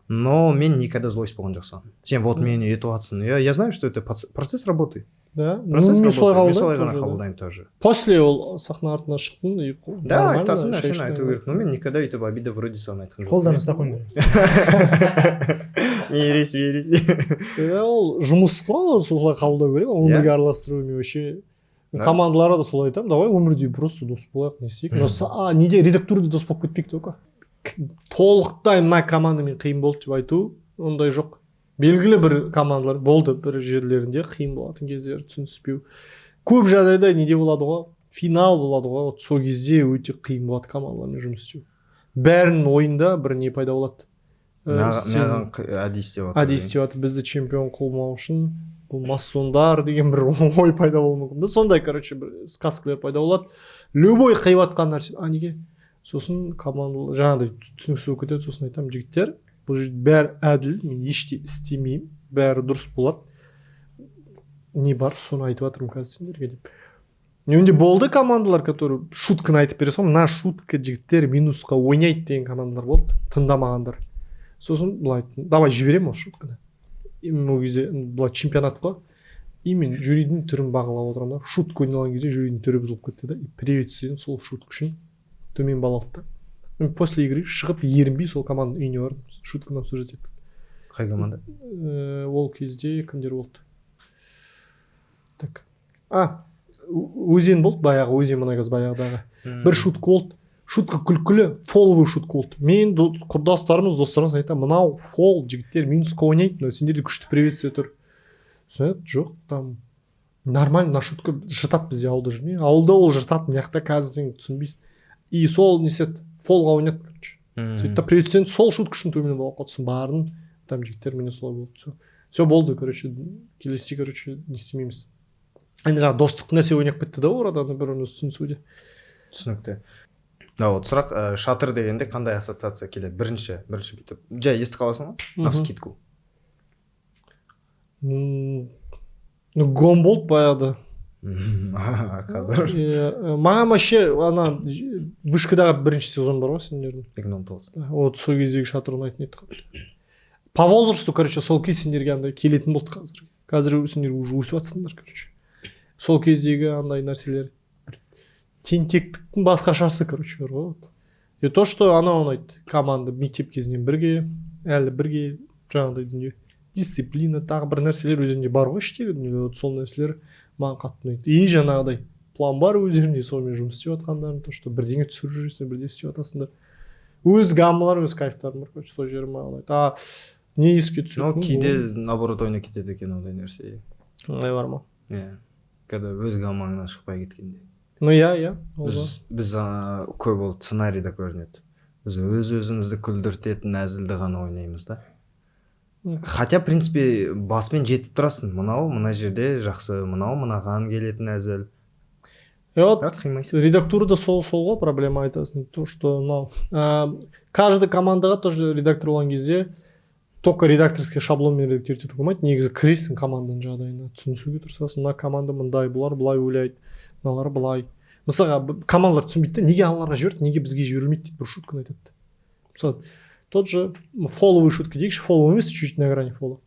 Speaker 2: Но мен никогда злость болған жоқ саған. Сен вот мені етіп атсың. Я знаю, что это процесс работы.
Speaker 1: Да,
Speaker 2: процесс работы. Мен солай ғана қабылдаймын тоже.
Speaker 1: После ол сахна артына шықтың и
Speaker 2: да, айтатын нәрсені айту керек. Но мен никогда өйтіп обида вроде саған айтқан жоқ.
Speaker 3: Қолданыста қоймай.
Speaker 2: Не
Speaker 1: ол жұмыс қой, солай қабылдау керек. Өмірге араластыру мен вообще командаларға да солай айтамын. Давай өмірде просто дос болайық, не істейік. Неде редактурда дос болып кетпейік только. Толықтай мына командамен қиын болды деп айту ондай жоқ. Белгілі бір командалар болды, бір жерлерінде қиын болатын кездер, түсініспеу. Көп жағдайда неде болады ғой, финал болады ғой, сол кезде өте қиын болады командалармен жұмыс істеу. Бәрінің ойында бір не пайда болады.
Speaker 2: Маған әдейі істеп
Speaker 1: жатыр. Бізді чемпион қылмау үшін бұл массондар деген бір ой пайда болуы мүмкін. Сондай, короче, бір сказкалар пайда болады. Любой қиыватқан нәрсе, неге? Сосын командалар жаңағыдай түсініксіз болып кетеді, сосын айтамын, жігіттер, бұл жерде бәрі әділ, мен еште істемеймін, бәрі дұрыс болады. Не бар, соны айтып жатырмын қазір сендерге деп. Менде болды командалар, которые шутканы айтып бере соң, мына шутка жігіттер минусқа ойнайды деген командалар болды, тыңдамағандар. Сосын былай айттым, давай жіберем ол шутканы. Ол кезде былай чемпионат қой. И мен жюридің түрін бағалап отырамын да, шутка ойналған кезде жюридің түрі бұзылып кетті да, и приветствуем сол шутка үшін төмен балл алды. Мен после игры шығып ерінбей сол команданың үйіне бардым, шутканы обсуждать еттік.
Speaker 2: Қай команда?
Speaker 1: Ол кезде кімдер болды? Так. Өзен болды, баяғы өзен мұнайгаз баяғыдағы. Бір шутка болды. Шутка күлкілі, фоловый шутка болды. Мен достарымыз айтам, мынау фол жігіттер минусқа ойнайды, но сендерде күшті приветствие тұр. Жоқ, там нормально на шутка жыртады бізде ауылда жүрмей. Ауылда ол жыртады, мияқта қазір сен түсінбейсің. И сол несет фолға ойнады, короче. Сөйтті приветствиені сол шутка үшін төмен болып қалыпсың барын, там жігіттер менен солай болды. Все болды, короче, келесі, короче, не істемейміз. Енді жаңа достық нәрсе ойнап кетті да орада, бір оны түсінісуде.
Speaker 2: түсінікті. Вот сұрақ, шатыр дегенде қандай ассоциация келеді? Бірінші бүйтіп жай естіп қаласың ғой, навскидку.
Speaker 1: Гон болды баяғыда.
Speaker 2: Қазір
Speaker 1: Маған вообще ана вышкадағы бірінші сезон бар ғой сендердің.
Speaker 2: 2019.
Speaker 1: Вот сол кездегі шатыр ұнайтын еді. По возрасту, короче, сол кез сендерге андай келетін болды қазір. Қазір сендер уже өсіп жатсыңдар, короче. Сол кездегі андай нәрселер тентектіктің басқашасы, короче, бар ғой. И то, что ана ұнайды. Команда мектеп кезінен бірге, әлі бірге жаңағыдай дүние. Дисциплина, тағы бір нәрселер өзінде бар ғой іштегі дүние. Сол нәрселер маған қатты ұнайды. И жаңағыдай план бар өздерінде, сонымен жұмыс істеп жатқандарың, то, что бірдеңе түсіріп жүрсің, бірде істеп жатасыңдар. Өз гаммалар, өз кайфтарым бар, короче, сол жері маған ұнайды. Не еске түседі?
Speaker 2: Ну, кейде наоборот ойна кетеді екен ондай нәрсе.
Speaker 1: Ондай бар ма?
Speaker 2: Иә. Когда өз гаммаңнан шықпай кеткенде.
Speaker 1: Ну, иә.
Speaker 2: Біз көп ол сценарийда көрінеді. Біз өз-өзімізді күлдіртетін әзілді ғана ойнаймыз да. Хотя, в принципе, басымен жетіп тұрасың. Мына жерде жақсы, мынаған келетін әзіл.
Speaker 1: Редактурада сол ғой проблема айтасың. То, что каждый командаға тоже редактор болған кезде только редакторский шаблонмен редактировать етуге болмайды. Негізі кіресің команданың жағдайына, түсінісуге тырысасың. Мына команда мындай, бұлар былай ойлайды, мыналар былай. Мысалға командалар түсінбейді, неге аналарға жіберді, неге бізге жіберілмейді дейді, бір шутканы айтады. Мысалы, тот же фоловый шутка дейікші, фоллоу емес, чуть на грани фоллоу.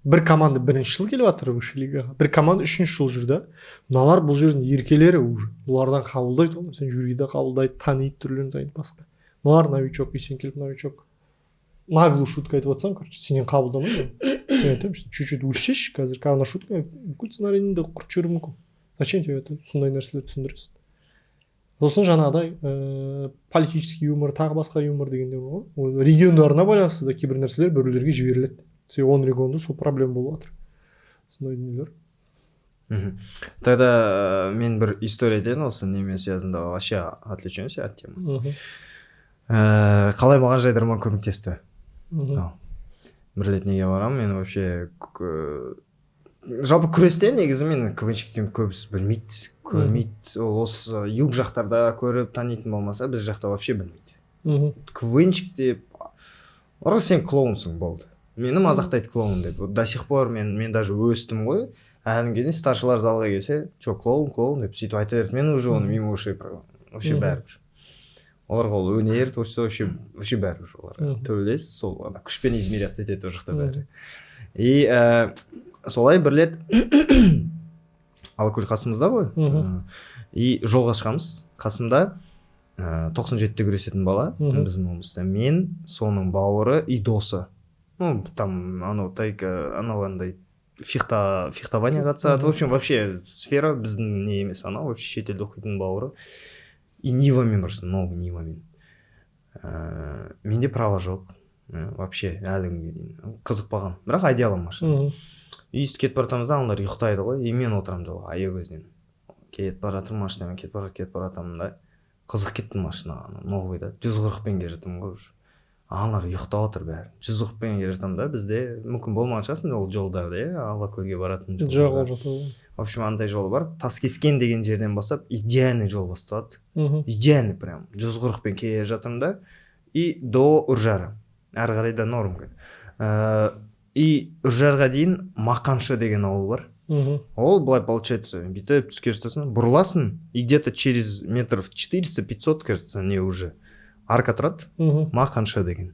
Speaker 1: Бір команда бірінші жыл келіп жатыр высший лигаға, бір команда үшінші жыл жүр да. Мыналар бұл жердің еркелері уже. Бұлардан қабылдайды, сен жүргейді қабылдайды, таниды, түрлерін таниды басқа. Мыналар новичок, сен келіп новичок. Наглую шутка айтып жатсаң, короче, сенен қабылдамайды. Мен айтамын, чуть-чуть өлшеші, қазір қана шутка, бүкіл сценарийінде құрт жүруі мүмкін. Зачем тебе это? Сондай нәрселер түсіндіресің. Сосын жаңағыдай политический юмор, тағы басқа юмор дегендер бар ғой. Региондарына байланысты да кейбір нәрселер біреулерге жіберіледі. Сен 10 регионда сол проблема болып жатыр. Сондай дүниелер.
Speaker 2: Тогда мен бір история айтайын осы немен связанда, вообще отвлечемся от темы. Қалай маған жайдарман көмектесті. Бір рет неге барамын, мен вообще жалпы күресте негізі мен КВНщик екенімді көбісі білмейді, көрмейді. Ол осы юг жақтарда көріп танитын болмаса, біз жақта вообще білмейді. КВНщик деп, сен клоунсың болды. Мені мазақтайды клоун деп. До сих пор мен даже өстім ғой. Әлімге дейін старшылар залға келсе, клоун деп сөйтіп айта берді. Мен уже оны мимо ушей вообще бәрібір. Оларға ол өнер, творчество вообще бәрібір оларға. Төбелес, сол күшпен измеряться етеді ол жақта бәрі. И солай бір рет Алакөл қасымызда ғой. И жолға шығамыз. Қасымда 97-те күресетін бала біздің облыста. Мен, соның бауыры и досы. Ну, там, андай фехтование қатысады. В общем, вообще сфера біздің не емес, вообще шетелде оқитын бауыры. И Нивамен просто, новый Нивамен. Менде права жоқ. Вообще, әліңге дейін. Қызықпаған. Бірақ айдай аламын машина. Үйістіп кетіп баратамыз да, олар ұйықтайды ғой. И мен отырамын жолға, аяқ өзінен. Кетіп баратырмын машинамен, кетіп баратамын да. Қызық кеттім машинаға, новыйда. 140-пен келе жатырмын ғой уже. Аналар ұйықтап отыр бәрі. 140-пен келе жатырмын да, бізде мүмкін болмаған шығарсың ол жолдарда, Алакөлге баратын жолдар.
Speaker 1: Жоқ, ол жатыр.
Speaker 2: В общем, андай жол бар. Таскескен деген жерден бастап идеальный жол басталады. Идеальный прям. 140-пен келе жатырмын да. И до Үржары. Әрі қарай да норм. И Үржарға дейін Мақаншы деген ауыл бар. Ол былай получается, бүйтіп түске жатасың, бұрыласың, и где-то через метров 400-500, кажется, не уже. Арка тұрады, Мақаншы деген.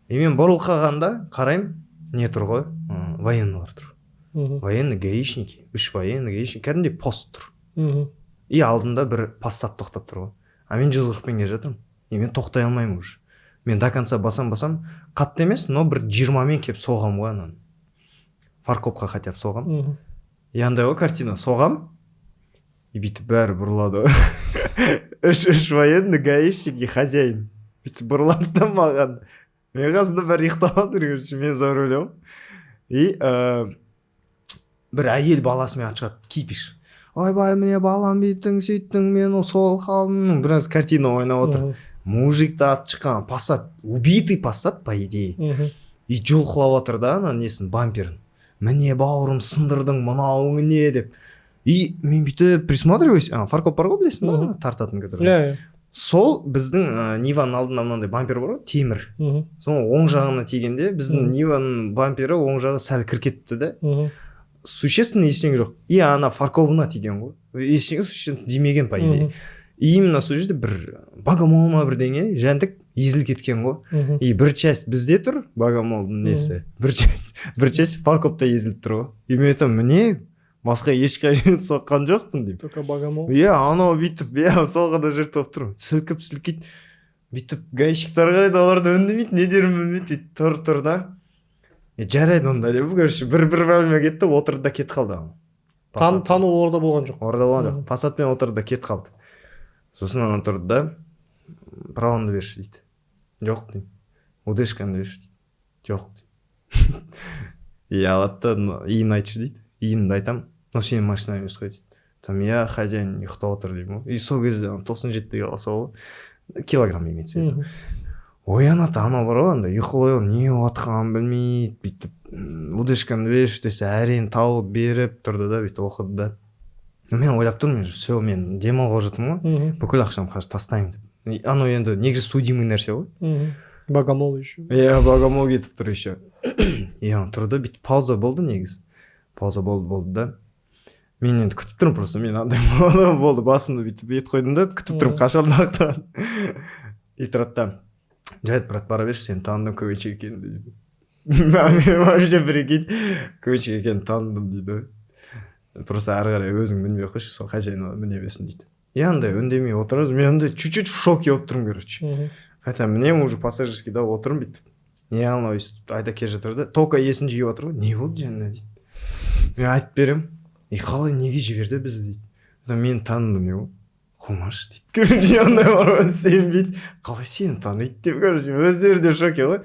Speaker 2: И мен бұрыл қалғанда қараймын, не тұр ғой? Военныйлар тұр. Военный гаишники, 3 военный гаишник, кәдімде пост тұр. И алдында бір пассат тоқтап тұр ғой. А мен 140-пен келе жатырмын. И мен тоқтай алмаймын уже. Мен до конца басам, қатты емес, но бір 20-мен кеп соғам ғой анан. Фаркопқа хотя бы соғам. И андай ғой картина, соғам, и бүйтіп бәрі бұрылады. 3 военный гаишник и хозяин. Бүйтіп бұрылады да маған. Мен қасында бәрі ұйықтап отыр, мен за рулем. И бір әйел баласымен шығады, кипиш. Ойбай, міне балам бүйттің, сөйттің, мен сол қалдым. Біраз картина ойнап отыр. Мужикті ат шыққан, пассат, убитый пассат, по идее. И жұлқылап отыр да, несін, бамперін. Міне бауырым сындырдың, мынауың не деп. и мен бүйтіп присматриваюсь, фаркоп бар ғой білесің ба,
Speaker 1: Мгм.
Speaker 2: тартатын который.
Speaker 1: иә
Speaker 2: Сол біздің Ниваның алдында мынандай бампер бар ғой, темір.
Speaker 1: иә
Speaker 2: Соның оң жағына тигенде біздің
Speaker 1: Мгм.
Speaker 2: Ниваның бампері оң жағы сәл кір кетті да.
Speaker 1: мхм
Speaker 2: Существенно ештеңе жоқ. И ана фарковына тиген ғой. Ештеңе существенно демеген по идее. И именно сол жерде бір богомол ма бірдеңе жәндік езіліп кеткен ғой.
Speaker 1: мхм
Speaker 2: И бір часть бізде тұр богомолдың несі. Бір часть фаркопта езіліп тұр ғой. И мен айтамын, міне басқа ешқай жерде соққан жоқпын деймін.
Speaker 1: только богомол
Speaker 2: Иә, анау бүйтіп, сол ғана жер болып тұр. Сілкіп бүйтіп гаишниктер қарайды, оларды үндемейді, не дерін білмейді, бүйтіп тұр да. Жарайды онда деп, короче, бір бөлме кетті, отырды да кетіп қалды.
Speaker 1: тану орда болған жоқ
Speaker 2: Орда болған
Speaker 1: Мгм.
Speaker 2: жоқ. Пассатпен отырды да кетіп қалды. Сосын ана тұрды да, праваңды берші дейді. Жоқ деймін. Удешкаңды берші дейді. Жоқ деймін. И алады да иін айтшы дейді. Иінді айтамын. Но сенің машина емес қой дейді. Там я хозяин ұйықтап отыр деймін ғой. И сол кезде 97-тегі алса ғой, килограмм имеется в виду.
Speaker 1: Мгм.
Speaker 2: Оянады, анау бар ғой андай ұйқылай не отқанын білмейді, бүйтіп удешканы берші десе әрең тауып беріп тұрды да, бүйтіп оқыды да. Мен ойлап тұрмын, все, мен демалға жатырмын ғой,
Speaker 1: мхм
Speaker 2: бүкіл ақшамды қазір тастаймын деп. Анау енді негізі судимый нәрсе ғой.
Speaker 1: мхм богомол еще
Speaker 2: Иә, богомол кетіп тұр еще. И ана тұрды, бүйтіп пауза болды негізі. Пауза болды да. Мен енді күтіп тұрмын просто, мен андай болды, басымды бүйтіп бет қойдым да, күтіп тұрмын қашан ақтырады. И тұрады да. Жайт, брат, бара берші, сені таныдым, көбеншек екенін дейді. Мен вообще прикинь, көбеншек екенін таныдым дейді. Просто ары қарай өзің білмей қойшы, сол хозяин міне берсін дейді. И андай үндемей отырмыз, мен андай чуть-чуть в шоке болып тұрмын, короче.
Speaker 1: мхм
Speaker 2: Хотя мне уже пассажирскийда отырмын бүйтіп. Не анау айда келе жатыр да, только есін жиып отыр ғой, не болды жаңа дейді. Мен айтып беремін, и қалай неге жіберді бізді дейді. Мен таныдым не ғой. Қомаш дейді. Короче, андай бар ғой, сенбейді. Қалай сені таниды деп, короче, өздері де шоке ғой.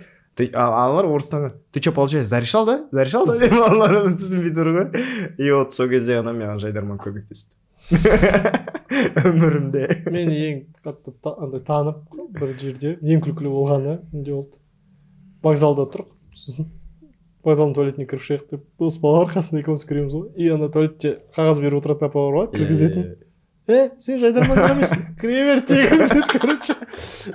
Speaker 2: Алар орыстанға, ты что, получается, зарешал да? Зарешал да? Деп алар түсінбей тұр ғой. И вот сол кезде ғана маған Жайдарман көмектесті. Өмірімде.
Speaker 1: мен ең қатты андай танып бір жерде ең күлкілі болғаны не болды, вокзалда тұрып сосын вокзалдың туалетіне кіріп шығайық деп дос бала арқасында екеуміз кіреміз ғой, и ана туалетте қағаз беріп отыратын апа бар ғой, кіргізетін. Сен Жайдарман емессің, кіре бер тегін деді, короче.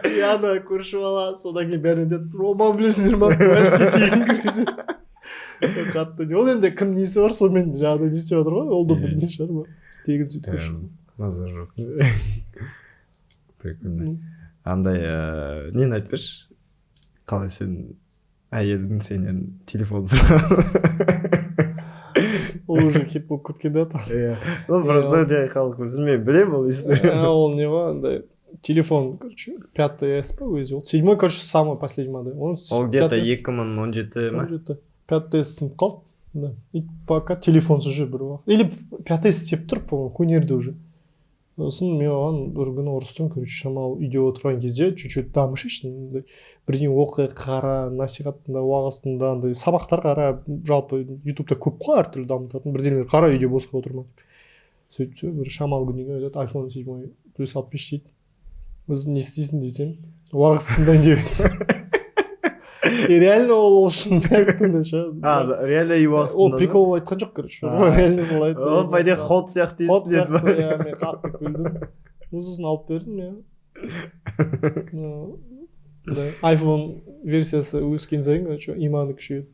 Speaker 1: И ана көрші бала содан кейін бәріне деді, роман білесіңдер ма, туалетке тегін кіргізеді. Қатты ол енді кім несі бар сонымен жаңағыдай не істеп жатыр ғой, ол да бір не шығар ма, тегін сөйтіп көрші.
Speaker 2: Назар жоқ. Прикольно. Андай, нені айтып берші? Қалай сен әйелің сенен телефон сұрады?
Speaker 1: Ол уже кетіп болып кеткен да там.
Speaker 2: Иә. Ол просто жай халық білмей білем ол история.
Speaker 1: Ол не ғой, андай телефон, короче, 5S па өзі ол. 7-й, короче, самый последний модель.
Speaker 2: Ол где-то 2017 ма?
Speaker 1: 5S сынып қалды. Да. И пока телефонсыз жүр бір уақыт. Или 5S істеп тұр, по-моему, көнерді уже. Сосын мен оған бір күні ұрыстым, короче, шамалы үйде отырған кезде чуть-чуть дамыш ішінде бірдеңе оқы, қара, насихатында, уағызында, андай сабақтар қара, жалпы ютубта көп қой әртүрлі дамытатын, бірдеңелер қара үйде босқа отырма. Сөйтсе бір шамалы күнге айтады, iPhone 7 плюс 65 дейді. Өзің не істейсің десем, уағыз тыңдайын деп. И реально ол шын мәктіңді ше.
Speaker 2: Реально и уағыз
Speaker 1: Ол прикол айтқан жоқ, короче. Реально солай айтты.
Speaker 2: Ол по идее ход сияқты
Speaker 1: Ход
Speaker 2: естіледі.
Speaker 1: сияқты, иә, мен қатты күлдім. Сосын алып бердім, иә. iPhone версиясы өскен сайын, короче, иманы күшейеді.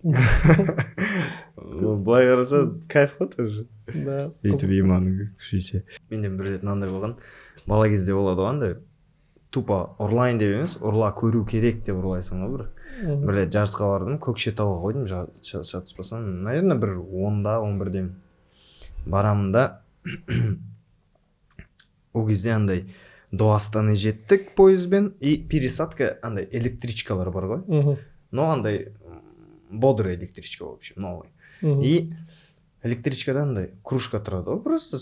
Speaker 2: Былай қараса кайф қой тоже.
Speaker 1: Да.
Speaker 2: Өйтіп иманы күшейсе. Менде бір рет мынандай болған. Бала кезде болады ғой андай. Тупо ұрлайын деп емес, ұрла көру керек деп ұрлайсың ғой бір. Бір рет жарысқа бардым, Көкшетауға қойдым, шатыспасам, наверное, бір 10-да, 11-ден барамын да. Ол кезде андай до Астаны жеттік пойызбен, и пересадка андай электричкалар бар ғой. Но андай бодрый электричка, в общем, новый. И электричкада андай кружка тұрады ғой, просто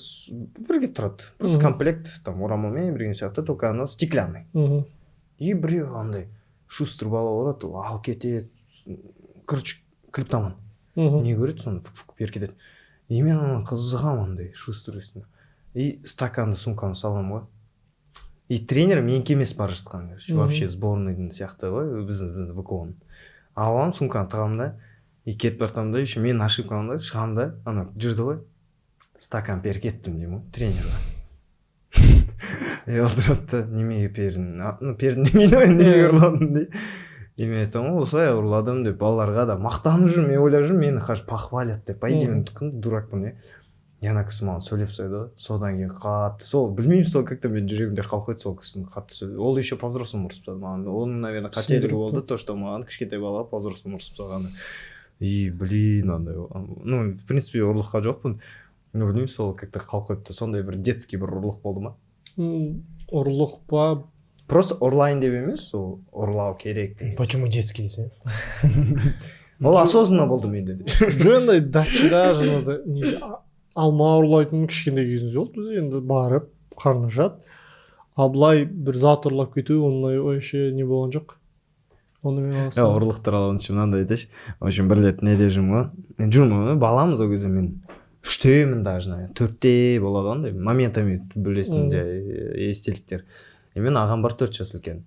Speaker 2: бірге тұрады. Просто комплект, там, орамалмен бірген сияқты, только оно стеклянный. И біреу андай шустр бала болады, ал кетеді, короче, клиптаман. Не көреді, соны бер кетеді. И мен ана қызығам андай шустр үстіне. И стаканды сумканы салам ғой. И тренер менікі емес бара жатқан, вообще сборныйдың сияқты ғой, біздің ВКО-ның. Алам сумканы тығам да, и кетіп бартам да, еще мен ошибкам да, шығам да, ана жүрді ғой. стакан беріп кеттім деймін ғой тренерға. Ол тұрады немеге пердің демейді ғой, неге ұрладың дейді. И мен айтамын ғой осылай ұрладым деп балаларға да мақтанып жүрмін, мен ойлап жүрмін мені қазір похвалят деп. По идее мен дуракпын иә. И ана кісі маған сөйлеп қойды ғой. Содан кейін қатты сол білмеймін, сол как-то мен жүрегімде қалып қойды сол кісінің қатты сөйлеп. Ол еще по-взрослому ұрысып тастады маған. Оның наверное қателігі болды, то что маған кішкентай балаға по-взрослому ұрысып тастағаны. И блин андай. Ну в принципе ұрлыққа жоқпын. Ну білмеймін, сол как-то қалып қойыпты. Сондай бір детский бір ұрлық болды ма?
Speaker 1: Ұрлық па?
Speaker 2: Просто ұрлайын деп емес, ол ұрлау керек деген.
Speaker 3: Почему детский дейсің?
Speaker 2: Ол осознанно болды менде.
Speaker 1: Жөнді дачада жаңағыдай алма ұрлайтын кішкентай кезімізде болды. Біз енді барып қарны жат. А былай бір зат ұрлап кету ондай вообще не болған жоқ. Оны мен аласың.
Speaker 2: Ұрлық туралы оның мынандай айтайыншы. В общем, бір рет неде жүрмін ғой. Баламыз ол кезде мен 3-темін даже, 4-те болады андай моментами білесің жай естеліктер. И мен ағам бар 4 жас үлкен.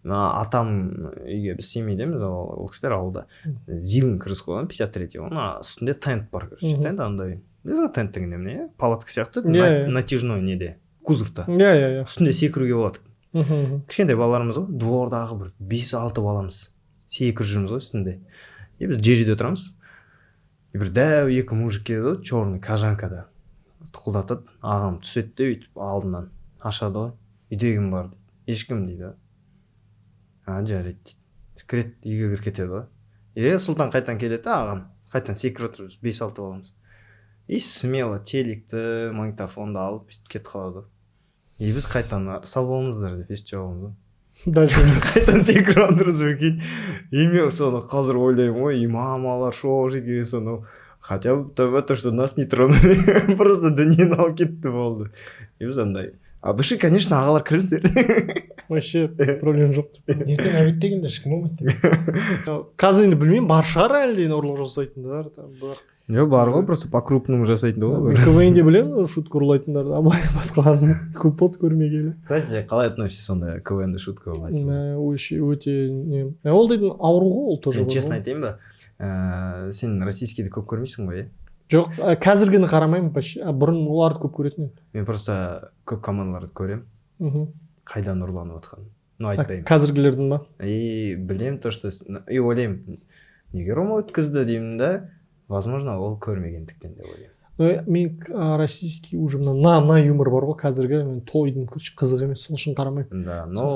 Speaker 2: Атам үйге біз семейдеміз, ол кісілер ауылда. Зилін кіріс қойған 53-те. Оның үстінде тент бар, короче. Тент андай. Білесің тент деген не? Палатка сияқты, натяжной неде, кузовта. Үстінде секіруге болады. Кішкентай балаларымыз ғой, двордағы бір 5-6 баламыз. Секіріп жүрміз ғой үстінде. И біз жерде отырамыз. И бір дәу 2 мужик келеді, черный кожанкада. Тұқылдатады, ағам түседі де өйтіп алдынан ашады ғой. Үйде кім бар дейді. Ешкім дейді. Жарайды дейді. Кірет, үйге кіріп кетеді ғой. И сұлтан қайтан келеді, ағам қайтан секіріп отырмыз, 5-6 баламыз. И смело телекті, магнитофонды алып кетіп қалады. И біз қайтан сау болыңыздар деп ешті жауабымыз.
Speaker 1: Дальше
Speaker 2: қайтан секіріп отырмыз екен. И мен соны қазір ойлаймын ғой, и мамалар шоу жеткен соны. Хотя бы то, что нас не тронули, просто дүниені алып кетті болды. И біз андай. А души, конечно, ағалар кіріңіздер.
Speaker 1: Вообще проблем жоқ.
Speaker 3: Ертең обед дегенде ешкім болмайды.
Speaker 1: Қазір енді білмеймін, бар шығар әлде ұрлық жасайтындар.
Speaker 2: Жоқ, бар ғой, просто по-крупному жасайтын ғой.
Speaker 1: КВН-де білемін, шутка ұрлайтындар, а басқаларын көп болды көрмегелі.
Speaker 2: Кстати, қалай относишься сондай КВН-де шутка ұрлайтын?
Speaker 1: Өте не. Ол дейтін ауру ғой, ол тоже.
Speaker 2: Мен честно айтайын ба, сен российскийді көп көрмейсің ғой,
Speaker 1: жоқ, қазіргіні қарамаймын, бұрын оларды көп көретін.
Speaker 2: Мен просто көп командаларды көремін. Қайдан ұрланып отқан. Ну, айтпаймын.
Speaker 1: Қазіргілердің ба?
Speaker 2: И білем то, что... И ойлаймын, неге рома өткізді деймін да, возможно, ол көрмегендіктен де ойлаймын.
Speaker 1: Мен российский уже на юмор бар ғой, қазіргі мен тойдың қызық емес, сол үшін қарамаймын.
Speaker 2: Да, но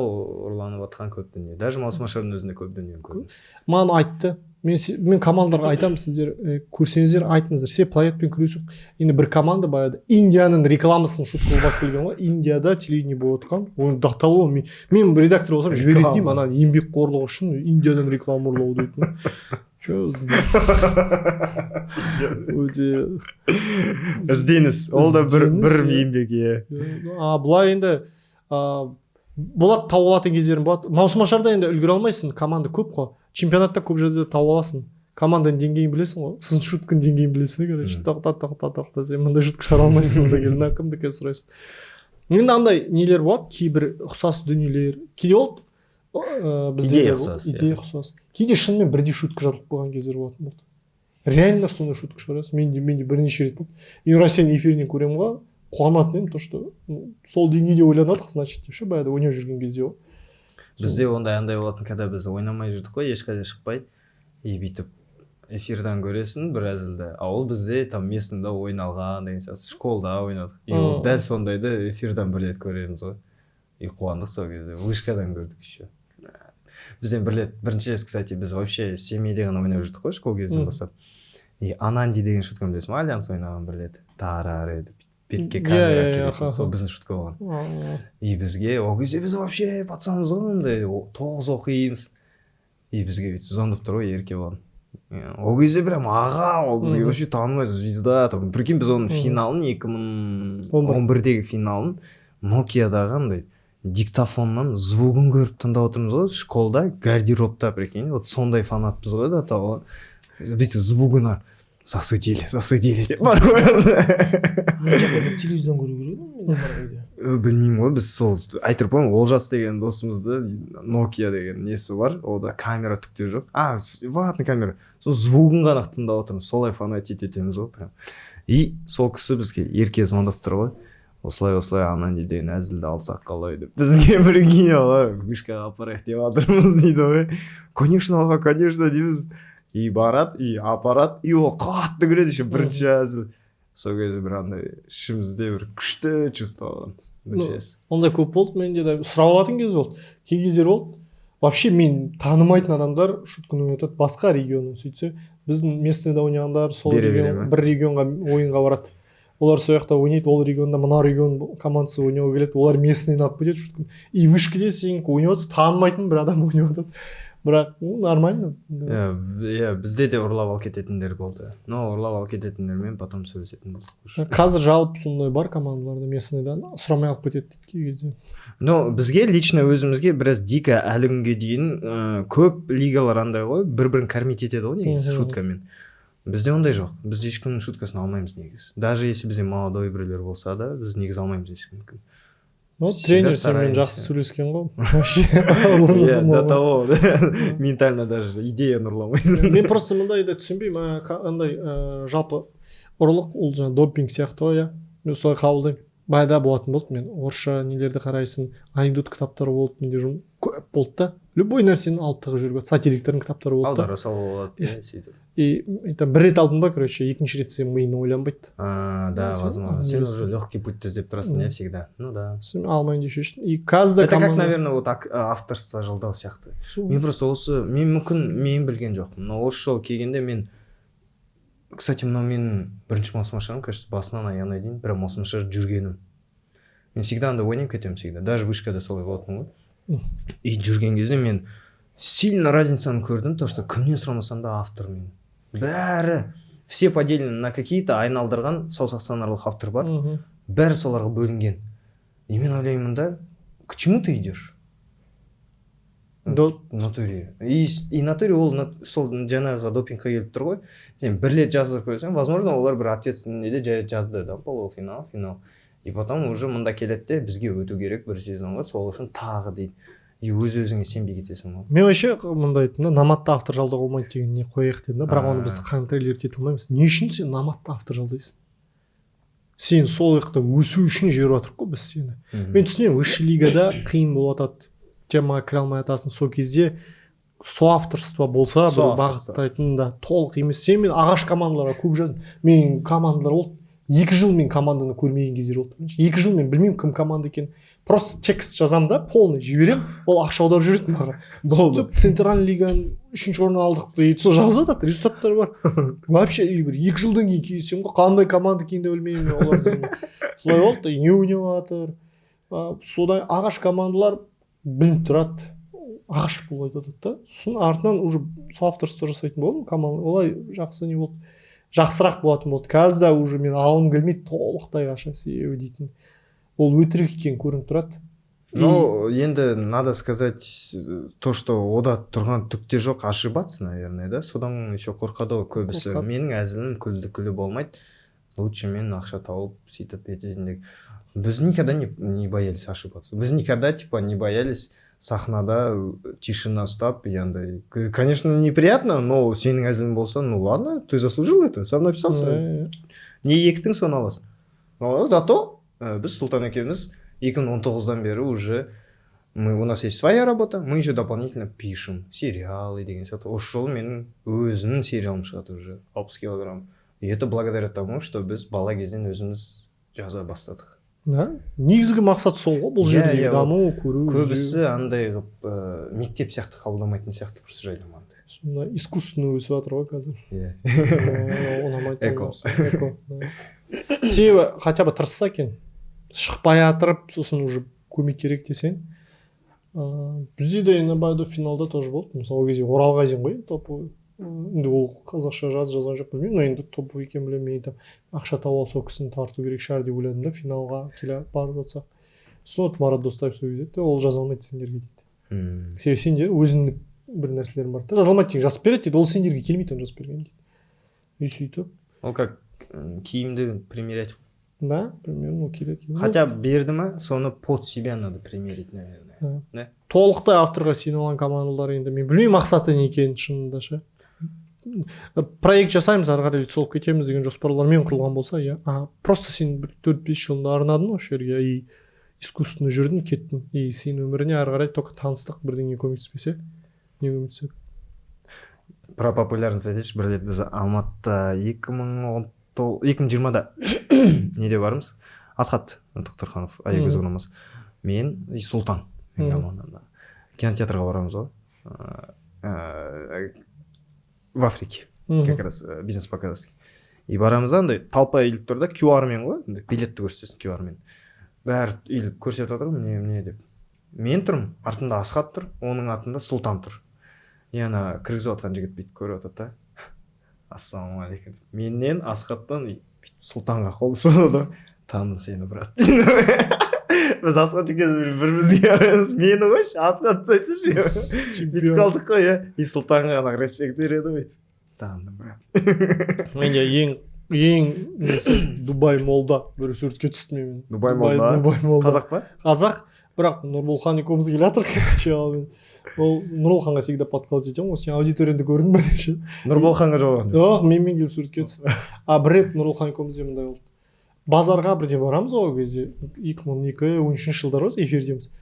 Speaker 2: ұрланып отқан көп дүние. Даже Маусымашардың өзінде көп дүние көрдім.
Speaker 1: Маған айтты. Мен командаларға айтамын, сіздер көрсеңіздер айтыңыздар, сен плагиатпен күресу. Енді бір команда баяғыда Индияның рекламасын шутка қылып келген ғой. Индияда телевидение болып отқан. Оны дақталу, мен редактор болсам жіберетін едім, ана еңбекқорлығы үшін Индиядан реклама ұрлау дейтін. Өте
Speaker 2: ізденіс, ол да бір еңбек, иә.
Speaker 1: Бұлай енді болады, тауып алатын кездерің болады. Маусымашарда енді үлгере алмайсың, команда көп қой. Чемпионатта көп жерде тауып аласың. Команданың деңгейін білесің ғой. Сіздің шутканың деңгейін білесің, короче. Тақ, сен мындай шутка шығара алмайсың да келдің, кімдікі сұрайсың. Енді андай нелер болады, кейбір ұқсас дүниелер. Кейде болды?
Speaker 2: Идея ұқсас.
Speaker 1: Идея ұқсас. Кейде шынымен бірдей шутка жазылып қойған кездер болатын болды. Реально сондай шутка шығарасың. Менде бірнеше рет болды. Мен Россияның эфирінен көремін ғой, қуанатын едім, то что сол деңгейде ойланадық, значит, деп ше, баяғыда ойнап жүрген кезде ғой.
Speaker 2: Бізде ондай болатын, когда біз ойнамай жүрдік қой, ешқайда шықпай, и бүйтіп эфирдан көресің бір әзілді. А ол бізде там местында ойналған деген сияқты, школда ойнадық. И ол дәл сондайды эфирдан бір рет көреміз ғой. И қуандық сол кезде, вышкадан көрдік еще. Бізден бір рет, бірінші рет, кстати, біз вообще семейде ғана ойнап жүрдік қой, школ кезден бастап. И Ананди деген шутканы білесің, Альянс ойнаған бір рет. Тарар еді. Бетке камера келетін, сол біздің шутка болған. И бізге, ол кезде біз вообще пацанымыз ғой, 9 оқимыз. И бізге бүйтіп звондап тұр ғой, ерке болған. Ол кезде прям аға, ол бізге вообще танымайды, звезда. Прикинь, біз оның финалын, 2011-дегі финалын, Nokia-дағы андай диктофоннан звугын көріп тыңдап отырмыз ғой, школда, гардеробта, прикинь, вот сондай фанатпыз ғой да, тауы. Бүйтіп звугына засудили деп бар ғой.
Speaker 3: Телевизордан көру керек.
Speaker 2: Білмеймін ғой, біз сол айтып қоймын, Олжас деген досымызды Nokia деген несі бар, ода камера түкте жоқ. Ватный камера. Сол звугын ғана тыңдап отырмыз, солай фанатить етеміз ғой прям. И сол кісі бізге ерке звондап тұр ғой, осылай ана не деген әзілді алсақ қалай деп бізге прикинь вышкаға апарайық деп жатырмыз дейді ғой. Конечно аға, конечно дейміз. И барады, и апарады, и ол қатты күледі еще бірінші әзіл. Сол кезде бір андай ішімізде бір күшті чувство алған.
Speaker 1: Ондай көп болды, менде де сұрап алатын кез болды. Кей кездер болды. Вообще мен танымайтын адамдар шутканы ойнатады басқа регионнан, сөйтсе біздің местныйда ойнағандар сол регион, бір регионға ойынға барады. Олар сол жақта ойнайды, ол регионда мына регион командасы ойнауға келеді, олар местныйын алып кетеді шутканы. И вышкіде сен ойнап отырсың, танымайтын бір адам ойнап жатады. Бірақ нормально.
Speaker 2: Иә, бізде де ұрлап алып кететіндер болды. Но ұрлап алып кететіндермен потом сөйлесетін болдық.
Speaker 1: Қазір жалпы сондай бар командаларда местныйдан сұрамай алып кетеді дейді кей кезде.
Speaker 2: Но бізге лично өзімізге біраз дико әлі күнге дейін көп лигалар андай ғой, бір-бірін кормить етеді ғой негізі шуткамен. Бізде ондай жоқ. Біз ешкімнің шуткасын алмаймыз негізі. Даже если бізде молодой біреулер болса да, біз негізі алмаймыз ешкімнің.
Speaker 1: Ну, тренер сенімен жақсы сөйлескен ғой.
Speaker 2: До того, ментально даже идеяны ұрламайсың.
Speaker 1: Мен просто мындайды түсінбеймін, андай жалпы ұрлық ол жаңа допинг сияқты ғой, иә. Мен солай қабылдаймын. Байда болатын болды, мен орысша нелерді қарайсың, анекдот кітаптары болды, менде көп болды да. Любой нәрсені алып тығып жүрген, сатириктердің кітаптары болды да.
Speaker 2: Алдары салып алады, сөйтіп.
Speaker 1: И бір рет алдым ба, короче, екінші рет сен миың ойланбайды.
Speaker 2: Да, возможно. Сен уже легкий путь іздеп тұрасың, не всегда. Ну да.
Speaker 1: Сен алмайын деп шештің. И қазда
Speaker 2: это как, наверное, вот авторство жалдау сияқты. Мен просто осы, мен мүмкін мен білген жоқпын. Но осы жол келгенде мен, кстати, мынау менің бірінші маусымашарым, кажется, басынан аяғына дейін бір маусымашар жүргенім. Мен всегда анда ойнап кетемін всегда. Даже вышкада солай болатын ғой. И жүрген кезде мен сильно разницаны көрдім, то что кімнен сұрамасам да автор мен. Бәрі все поделены на какие-то айналдырған саусақ санарлық автор бар. Бәрі соларға бөлінген. И мен ойлаймын да, к чему ты идешь? Натуре. И натуре ол сол жаңағы допингқа келіп тұр ғой. Сен бір рет жаздырып көрсең, возможно, олар бір ответственныйде жазды да, полуфинал, финал. И потом уже мында келеді де, бізге өту керек бір сезонға, сол үшін тағы дейді. И өз-өзіңе сенбей кетесің ғой.
Speaker 1: Мен вообще мындай айтым да, наматты автор жалдауға болмайды деген не қояйық дедім да, бірақ оны біз контролировать ете алмаймыз. Не үшін сен наматты автор жалдайсың? Сен сол жақта өсу үшін жіберіп жатырық қой біз сені. Мен түсінемін, высший лигада қиын болып жатады. Темаға кіре алмай жатасың, сол кезде соавторство болса, бір бағыттайтын да толық емес. Сен мен ағаш командаларға көп жаздым. Мен командалар болды. 2 жыл мен команданы көрмеген кездер болды. 2 жыл мен білмеймін кім команда екен. Просто текст жазам да, полный жіберем, ол ақша аударып жүреді маған. Сөйтіп Центральный лиганың 3-ші орын алдық дейді, сол жазып жатады, результаттар бар. Вообще бір 2 жылдан кейін келсем ғой, қандай команда екенін де білмеймін оларды. Солай болды, не ойнап жатыр. Содан ағаш командалар білініп тұрады. Ағаш болып айтады да. Сосын артынан уже соавторство жасайтын болдым команда. Олай жақсы не болды. Жақсырақ болатын болды. Қазір уже мен алым келмейді, толықтай ақша себебі дейтін. Ол өтірік екен көрініп тұрады.
Speaker 2: Ну, енді надо сказать то, что ода тұрған түкте жоқ, ошибаться, наверное, да? Содан еще қорқады ғой көбісі. Менің әзілім күлді болмайды. Лучше мен ақша тауып сөйтіп ететіндей. Біз никогда не боялись ошибаться. Біз никогда типа не боялись сахнада тишина ұстап, яндай. Конечно, неприятно, но сенің әзілің болса, ну ладно, ты заслужил это, сам написался. Не ектің, соны аласың. Но зато біз Сұлтан екеуміз 2019-дан бері уже у нас есть своя работа, мы еще дополнительно пишем сериалы деген сияқты. Осы жолы менің өзімнің сериалым шығады уже 60 килограмм. И это благодаря тому, что біз бала кезден өзіміз жаза бастадық.
Speaker 1: Да? Негізгі мақсат сол ғой, бұл жерде даму, көру.
Speaker 2: Көбісі андай мектеп сияқты қабылдамайтын сияқты просто жайламанды.
Speaker 1: Сонда искусственно өсіп жатыр ғой қазір.
Speaker 2: Эко.
Speaker 1: Себебі хотя бы тырысса екен, шықпай атырып, сосын уже көмек керек десең. Бізде де енді финалда тоже болды. Мысалы кезде Оралға дейін ғой, топовый. Енді ол қазақша жазған жоқ білмеймін, но енді топовый екен білемін, мен айтамын, ақша тауып сол кісіні тарту керек шығар деп ойладым да, финалға келе барып жатсақ. Сосын Марат Достаев сөйледі де, ол жаза алмайды сендерге дейді. Себебі сендер өзіңнің бір нәрселерің бар да, жаза алмайды деген жазып береді дейді, ол сендерге келмейді жазып берген дейді. И сөйтіп.
Speaker 2: Ол как киімді примерять.
Speaker 1: Да, примерно келеді.
Speaker 2: Хотя берді ма, соны под себя надо примерить, наверное.
Speaker 1: Толықтай авторға сене алған командалар енді мен білмеймін мақсаты не екенін шынында ше. проект жасаймыз ары қарай солып кетеміз деген жоспарлармен құрылған болса иә просто сен бір 4-5 жылыңды арнадың осы жерге и искусственно жүрдің кеттің и сен өміріне ары қарай только таныстық бірдеңе көмектеспесе не көмектеседі.
Speaker 2: Про популярность айтайыншы, бір рет біз Алматыда 2020-да неде бармыз, Асхат Тоқтарханов, Аягөз Громас, мен и Сұлтан кинотеатрға барамыз ғой, в Африке как раз бизнес показывать. И барамыз андай толпа үйіліп тұр да, QR-мен ғой, билетті көрсетесің QR-мен, бәрі үйіліп көрсетіп жатыр ғой, міне деп. Мен тұрмын, артында Асхат тұр, оның артында Сұлтан тұр. И ана кіргізіп жатқан жігіт бүйтіп көріп жатады да, ассалаумағалейкум. Менен Асхаттан Сұлтанға қол созды, таныдым сені брат. Біз Асхат екеуміз бірімізге арамыз, мені қойшы, Асхатты айтсайшы. Бүйтіп қалдық қой, и Сұлтанға ана респект береді ғой. Таныдым брат.
Speaker 1: Менде ең Дубай молда бір суретке түстім мен.
Speaker 2: Дубай молда. Қазақ па?
Speaker 1: Қазақ, бірақ Нұрболхан екеуміз келе жатыр. Ол Нұрболханға всегда подкалывать етемін ғой, сен аудиторияңды көрдің бе деші.
Speaker 2: Нұрболханға жоқ.
Speaker 1: Жоқ, менімен келіп суретке түстім. Бір рет Нұрболхан екеумізде мындай болды. Базарға бірде барамыз ол кезде 2012-13 жылдар ғой эфирдеміз.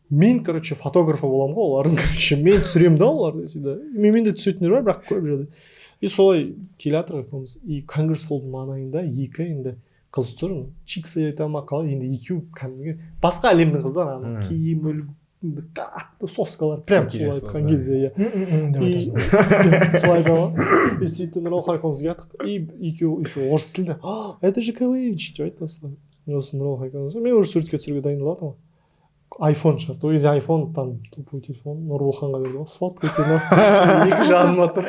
Speaker 1: Мен, фотографы боламын ғой олардың, мен түсіремін да оларды. Менімен де түсетіндер бар, бірақ көп жерде. И солай келе жатыр екеуміз. И конгресс холлдың маңайында екі енді қыз тұр, чиксы айта ма қалай, енді екеуі кәдімгі басқа әлемнің қыздар, киім үлгі қатты соскалар, прям солай айтқан кезде. Солай айтқан. И сөйтіп Нұрболхан екеумізге аттық. И екеуі еще орыс тілді. Это же КВН-ші деп айтты осылай. Осы Нұрболхан екеуміз. Мен уже суретке түсіруге дайындалатым ғой. Айфон шығар. То кезде айфон, там тупой телефон. Нұрболханға берді ғой. Сфоткайте нас. Екі жаныма тұр.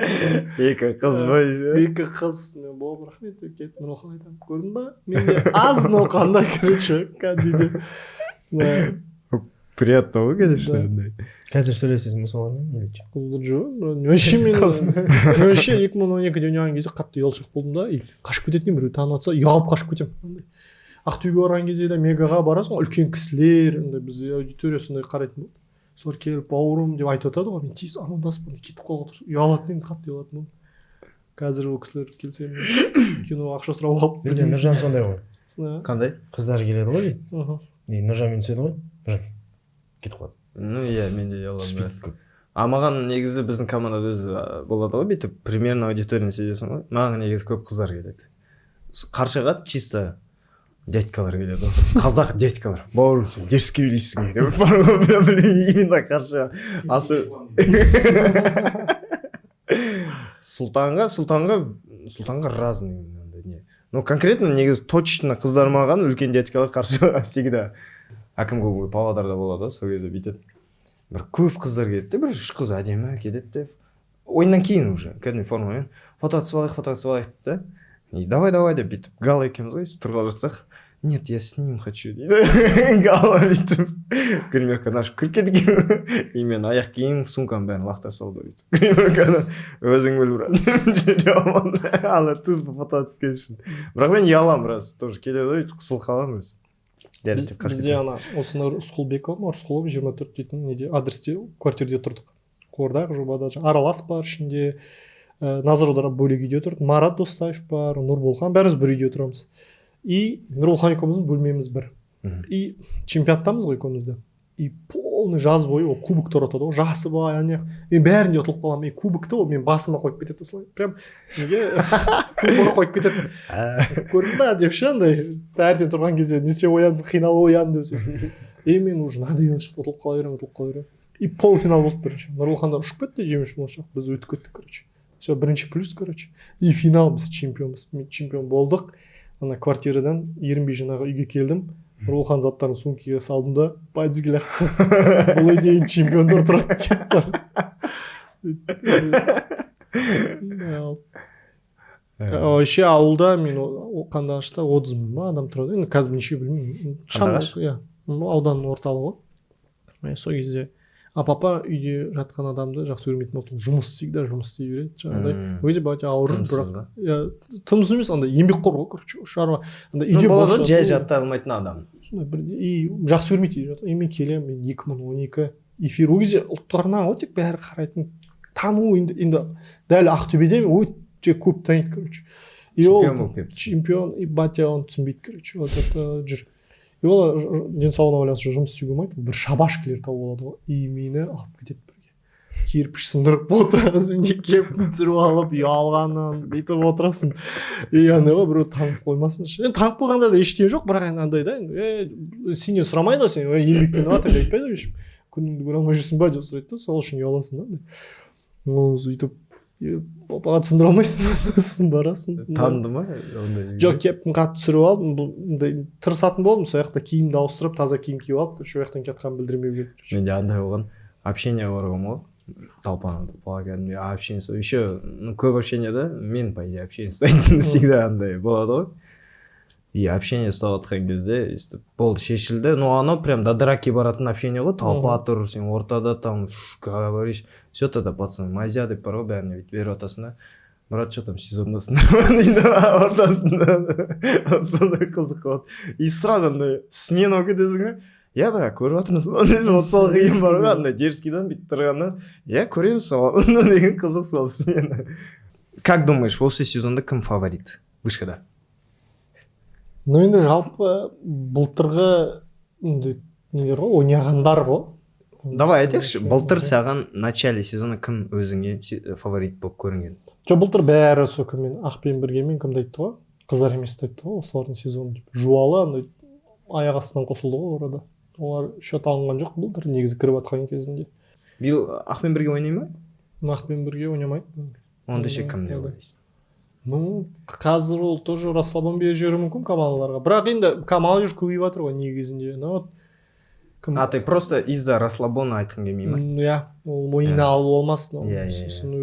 Speaker 2: Екі қыз ба?
Speaker 1: Екі қыз. Болып рахмет деп кетіп Нұрболхан айтамын. Көрдің ба? Менде аз, но қандай кәдімгі.
Speaker 2: Приятно ғой, конечно.
Speaker 3: Қазір сөйлесесің бе солармен?
Speaker 1: Қыздар жоқ. Вообще мен 2012-де ойнаған кезде қатты ұялшақ болдым да, қашып кететін біреу танып жатса, ұялып қашып кетемін. Ақтөбеге барған кезде де Мегаға барасың, үлкен кісілер, біз аудитория сондай қарайтын болды. Солар келіп, бауырым деп айтып жатады ғой, мен тез амандаспын, кетіп қалуға тұрсам, ұялатын едім, қатты ұялатын болдым. Қазір ол кісілер келсе, киноға ақша сұрап алып.
Speaker 3: Бізде Нұржан сондай ғой.
Speaker 2: Қандай?
Speaker 3: Қыздар келеді ғой дейді. Нұржанмен түседі ғой. Нұржан кетіп қалады.
Speaker 2: Ну иә, мен де ұяламын. Маған негізі біздің командада өзі болады ғой, бүйтіп примерно аудиторияны сезесің ғой. Маған негізі көп қыздар келеді. Қаршыға чисто дядькалар келеді ғой. Қазақ дядькалар. Бауырым, сен дерзкий үйлейсің деп. Именно қаршыға. Сұлтанға разный. Ну конкретно негізі точно қыздар маған үлкен дядькалар қаршыға всегда. Әкімге Павлодарда болады, сол кезде бүйтеді. Бір көп қыздар келеді, бір 3 қыз әдемі келеді де. Ойыннан кейін уже, кәдімгі формамен фото түсіп алайық дейді. И давай деп бүйтіп Гала екеуміз ғой, тұрғалы жатсақ. Нет, я с ним хочу дейді. Гала бүйтіп. Гримерканы ашып кіріп кеткен. И мен аяқ киім, сумкам бәрін лақтар салды бүйтіп. Гримерканы өзің біл брат. Ала тупо фото түскен үшін. Бірақ мен ұяламын біраз, тоже келеді ғой, қысылып қаламын өзі.
Speaker 1: Бізде ана осыны Рысқұлбеков, Рысқұлов 24 дейтін неде адресте квартирде тұрдық. Қордағы жобада Аралас бар ішінде, Назар Аударып бөлек үйде тұрдық. Марат Достаев бар, Нұрболхан, бәріміз бір үйде тұрамыз. И Нұрболхан екеуміздің бөлмеміз бір. И чемпионаттамыз ғой екеумізді. И полный жаз бойы ол кубоктар отады ғой, жасы бай, ана бәрінде ұтылып қаламын. Кубокты ол мен басыма қойып кетеді осылай. Прям неге кубокқа қойып кетеді. Көрдің ба деп ше андай таңертең тұрған кезде не істеп оянсың, қиналып оян деп. Мен уже надоело шықты, ұтылып қала беремін. И полуфинал болды бірінші. Нұрболхандар ұшып кетті, жеміш болашақ. Біз өтіп кеттік, Все, бірінші плюс, И финал біз чемпионбыз. Мен чемпион болдық. Ана квартирадан ерінбей жаңағы үйге келдім. Нұрболхан заттарын сумкеге салдым да, пайызге лақтым. Бұл дейін чемпиондар тұрады кеттір. Еще ауылда мен Қандыағашта 30 ма адам тұрады. Қазір неше білмеймін.
Speaker 2: Қандыағаш?
Speaker 1: Ауданның орталығы. Сол кезде папа үйде жатқан адамды жақсы көрмейтін болды. Всегда жұмыс істей береді. Жаңағыдай. Ол кезде бәте ауыр, бірақ тымыс емес, андай еңбекқор ғой, шаруа.
Speaker 2: Үйде болады жай жаттай алмайтын адам.
Speaker 1: Жақсы көрмейді. Мен келемін, мен 2012 эфир. Ол кезде ұлттық арна ғой, тек бәрі қарайтын. тану енді дәл Ақтөбеде өте көп таниды, короче. И ол
Speaker 2: Чемпион болып кетті.
Speaker 1: чемпион, и батя оны түсінбейді, короче. Вот это жүр. И ол денсаулығына байланысты жұмыс істеуге болмайды, бір шабашкілер тауып алады ғой. И мені алып кетеді бірге. Кирпич сындырып отырасың, не кепін түсіріп алып, ұялғаннан бүйтіп отырасың. И андай ғой, біреу танып қоймасыншы. Енді танып қойғанда да ештеңе жоқ, бірақ енді андай да, сенен сұрамайды ғой, сен еңбектеніп жатыр деп айтпайды ғой ешкім. Күніңді көре алмай жүрсің ба деп сұрайды да, сол үшін ұяласың да. Ол сөйтіп папаға түсіндіре алмайсың, сосын барасың.
Speaker 2: Таныды ма ондай?
Speaker 1: Жоқ, кепін қатты түсіріп алдым, бұл тырысатын болдым, сол жақта киімді ауыстырып, таза киім киіп алып, сол жақтан кетқанын білдірмеуге.
Speaker 2: Менде андай болған, общение барғам ғой, толпа кәдімгі общение, еще көп общениеда мен по идее общение ұстайтын всегда андай болады ғой. И общение ұстап отқан кезде болды, шешілді. Но оно прям до драки баратын общение ғой, толпа тұр, сен ортада там говоришь, все тогда пацан мазя деп бар ғой, бәріне бүйтіп беріп атасың да, брат, что там сезондасың дейді ортасында. Сондай қызық болады. И сразу андай смена болып кетесің ғой. Я бірақ көріп жатырмыз, вот сол қиын бар ғой, андай дерзкийдан бүйтіп тұрғаннан, я көреміз сол деген қызық сол смена. Как думаешь, осы сезонда кім фаворит вышкада?
Speaker 1: Ну енді жалпы былтырғы нелер ғой, ойнағандар ғой.
Speaker 2: Давай айтайықшы, былтыр саған начале сезона кім өзіңе фаворит болып көрінген?
Speaker 1: Жоқ, былтыр бәрі сол кіммен, Ақпен біргемен кімді айтты ғой? Қыздар емес айтты ғой, осылардың сезоны. Жуалы андай аяқ астынан қосылды ғой орада. Олар счет алынған жоқ былтыр, негізі кіріп атқан кезінде.
Speaker 2: Биыл Ақпен бірге ойнай ма?
Speaker 1: Ақпен бірге ойнамайды.
Speaker 2: Онда ше кім деп ойлайсың?
Speaker 1: Ну, қазір ол тоже расслабон беріп жіберуі мүмкін Камалаларға. Бірақ енді Камал жүр көбейіп жатыр ғой негізінде.
Speaker 2: А ты просто из-за расслабона айтқың келмей ма?
Speaker 1: Иә, ол мойнына алып болмасын.
Speaker 2: Иә.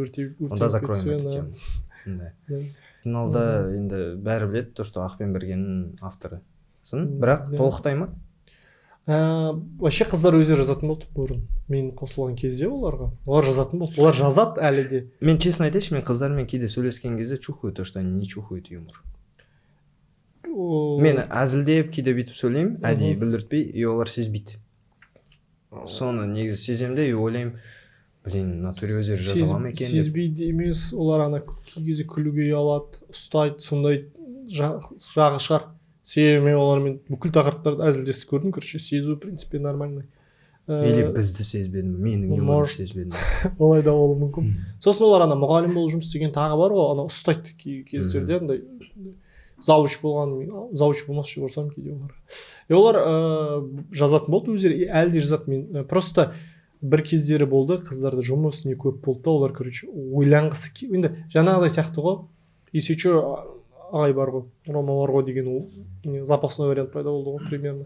Speaker 1: Өртеп
Speaker 2: Онда закроем эту
Speaker 1: кетсе,
Speaker 2: тему. Финалда енді бәрі біледі, то, что Ақпен біргенің авторысын, бірақ толықтай ма?
Speaker 1: Вообще қыздар өздері жазатын болды бұрын. Мен қосылған кезде оларға. Олар жазатын болды. Олар жазады әлі де.
Speaker 2: Мен честно айтайыншы, мен қыздармен кейде сөйлескен кезде чухаю то, что они не чухают юмор. Мен әзілдеп кейде бүйтіп сөйлеймін, әдейі білдіртпей, и олар сезбейді. Соны негізі сеземде, и ойлаймын, блин, натуре өздері жаза ала ма екен деп.
Speaker 1: Сезбейді емес, олар ана кей кезде күлуге ұялады, ұстайды, сондай жағы шығар. Себебі мен олармен бүкіл тақырыптарды әзілдесіп көрдім, короче, сезу в принципе нормальный.
Speaker 2: Или бізді сезбедім, менің юморымды сезбедім.
Speaker 1: Олай да болуы мүмкін. Сосын олар ана мұғалім болып жұмыс істеген тағы бар ғой, ана ұстайды кей кездерде, андай завуч болған, завуч болмас деп ұрсам кейде олар. Олар жазатын болды өздері, әлі де жазады. Мен просто бір кездері болды, қыздарды жұмыс не көп болды да, олар короче ойланғысы енді жаңағыдай сияқты ғой. Есече ағай бар ғой, Рома бар ғой деген запасной вариант пайда болды ғой примерно.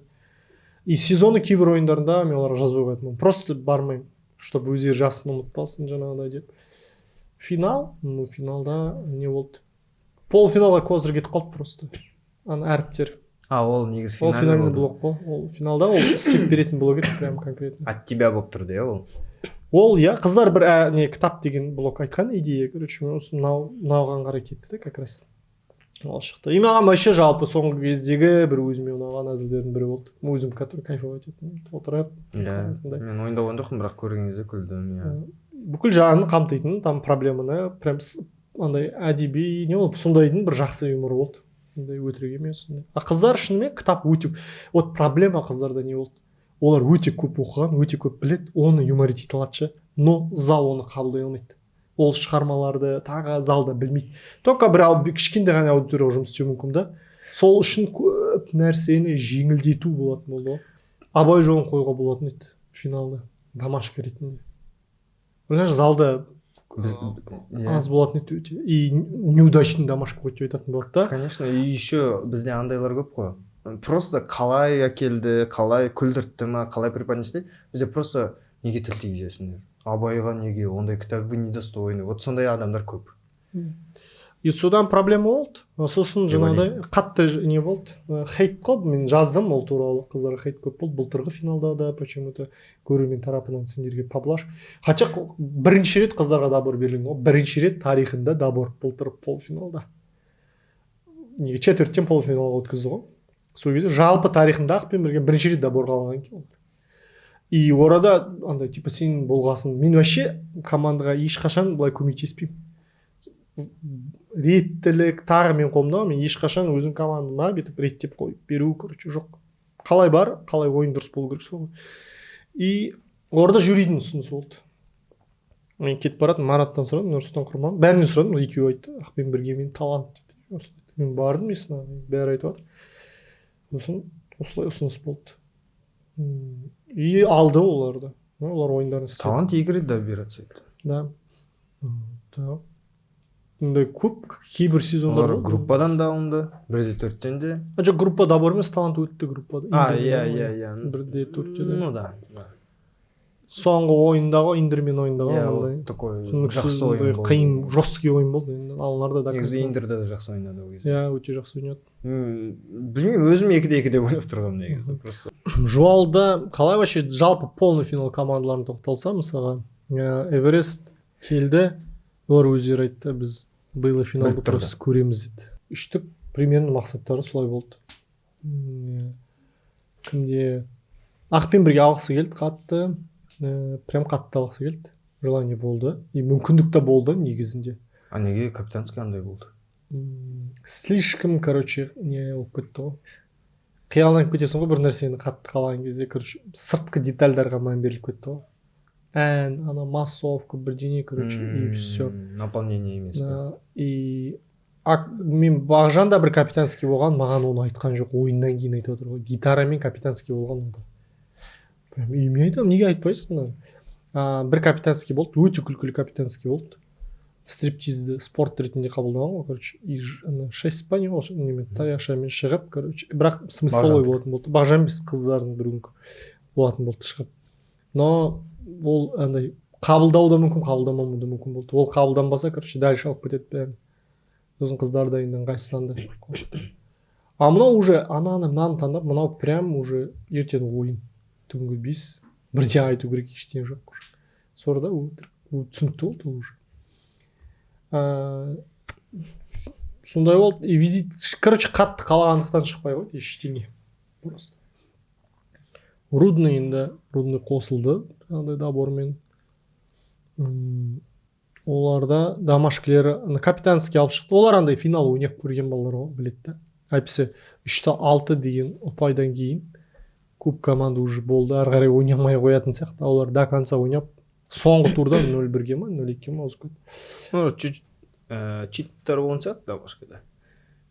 Speaker 1: И сезоны кейбір ойындарында мен оларға жазбай қоятынмын. Просто бармаймын, чтобы өздері жасын ұмытпасын жаңағыдай деп. Финалда не болды? Полуфиналға козыр кетіп қалды просто. Ана әріптер.
Speaker 2: Ол негізі
Speaker 1: финальный
Speaker 2: финальный
Speaker 1: болды. Блок қой. Ол финалда ол істеп беретін блок еді прям конкретно.
Speaker 2: От тебя болып тұрды, иә ол?
Speaker 1: Ол, иә, қыздар бір кітап деген блок айтқан идея, короче, мынауған қарай кетті де как раз. Ол шықты. И маған вообще жалпы соңғы кездегі бір өзіме ұнаған әзілдердің бірі болды. Өзім который кайфовать еттім. Отырып.
Speaker 2: Иә, мен ойындаған жоқпын, бірақ көрген кезде күлдім.
Speaker 1: Бүкіл жағын қамтитын, там проблеманы прям андай әдеби, не ол сондайдың бір жақсы юмор болды. Ондай өтірік емес. А қыздар шынымен кітап өте, вот проблема қыздарда не болды? Олар өте көп оқыған, өте көп біледі, оны юморить ете алады, но зал оны қабылдай алмайды. Ол шығармаларды тағы залда білмейді. Только бір кішкентай ғана аудиторияға жұмыс істеу мүмкін да. Сол үшін көп нәрсені жеңілдету болатын болды. Абай жолын қоюға болатын еді финалда, домашка ретінде. Ойлашы, залда аз болатын еді өте. И неудачный домашка қойып айтатын болды да.
Speaker 2: Конечно, и еще бізде андайлар көп қой. Просто қалай әкелді, қалай күлдіртті ма, қалай преподнести. Бізде просто неге тіл тигізесіңдер? Абайға неге, ондай кітап вы недостойны. Вот сондай адамдар көп.
Speaker 1: И содан проблема болды. Сосын жаңағыдай қатты не болды. Хейт қой, мен жаздым ол туралы. Қыздарға хейт көп болды. Былтырғы финалда да почему-то көрермен тарапынан сендерге поблаж. Хотя бірінші рет қыздарға добор берілген ғой. Бірінші рет тарихында добор былтыр полуфиналда. Неге четверттен полуфиналға өткізді ғой. Сол кезде жалпы тарихында Ақпен бірге бірінші рет доборға алған екен. и орада андай типа сен болғасын мен вообще командаға ешқашан былай көмектеспеймін. Реттілік тағы мен қолымда, мен ешқашан өзім командама бүйтіп реттеп қойып беру короче жоқ. Қалай бар, қалай ойын дұрыс болу керек сол. И орда жюридің ұсынысы болды. Мен кетіп баратын Мараттан сұрадым, Нұрсұлтан Құрман. Бәрінен сұрадым, екеуі айтты. Ақбен бірге мен талант деді. Мен бардым есіне, бәрі айтып жатыр. Сосын осылай ұсыныс болды. И алды оларды. Олар ойындарын істеді.
Speaker 2: Талант игры добираться еді.
Speaker 1: Да. Да. Ондай көп кейбір сезондар
Speaker 2: Олар группадан да алынды, 1/4-тен де.
Speaker 1: Жоқ, группада бар емес, талант өтті группада.
Speaker 2: Иә.
Speaker 1: 1/4-те де.
Speaker 2: Ну да.
Speaker 1: Соңғы ойындағы, Индермен ойындағы
Speaker 2: Иә,
Speaker 1: ондай.
Speaker 2: такой
Speaker 1: Түсініксіз,
Speaker 2: жақсы ойын болды.
Speaker 1: қиын, жесткий ойын болды. Алынарда да.
Speaker 2: Негізі Индерде де жақсы ойнады ол кезде.
Speaker 1: Иә, өте жақсы ойнады.
Speaker 2: Білмеймін, өзім 2-2 деп ойлап тұрғанмын негізі. Просто
Speaker 1: Жуалда қалай вообще жалпы полный финал командаларын тоқталса, мысалға, Эверест келді, олар өздері айтты, біз биыл финалды
Speaker 2: Біліп тұрды.
Speaker 1: просто көреміз деді. Үштік примерно мақсаттары солай болды. Кімде Ақпен бірге алғысы келді қатты, прям қатты алғысы келді. Желание болды. И мүмкіндік те болды негізінде.
Speaker 2: А неге капитанский андай болды?
Speaker 1: Слишком, короче, не болып кетті ғой. Қияланып кетесің ғой бір нәрсені қатты қалаған кезде, короче, сыртқы детальдарға мән беріліп кетті ғой. Ана массовка, бірдеңе, короче, и все.
Speaker 2: Наполнение емес.
Speaker 1: И мен Бағжан да бір капитанский болған, маған оны айтқан жоқ, ойыннан кейін айтып отыр ғой. Гитарамен капитанский болған онда. Прям мен айтамын, неге айтпайсың? Бір капитанский болды, өте күлкілі капитанский болды. Стриптизді спорт ретінде қабылдаған ғой, короче, и 6 па не болды, немен таяқшамен шығып, короче, бірақ смысловой болатын болды. Бағжан без қыздардың бір күн болатын болды шығып. Но ол андай қабылдау да мүмкін, қабылдамауы да мүмкін болды. Ол қабылданбаса, короче, дальше алып кетеді бәрін. Сосын қыздар да енді ыңғайсызданды. А мынау уже мынаны таңдап, мынау прям уже ертең ойын. Түнгі 5 бірде айту керек, ештеңе жоқ. Сонда түсінікті болды уже. Сондай болды. И визит, короче, қатты қалағандықтан шықпай қойды ештеңе. Просто. Рудный енді, Рудный қосылды, андай добормен. Оларда домашкілері капитанский алып шықты. Олар андай финал ойнап көрген балалар ғой, біледі да. Әйтпесе 3-6 деген ұпайдан кейін көп команда уже болды, ары қарай ойнамай қоятын сияқты. Олар до конца ойнап, соңғы турда 0-1-ге ма, 0-2-ге ма озып кетті.
Speaker 2: Читтер болған сияқты домашкада.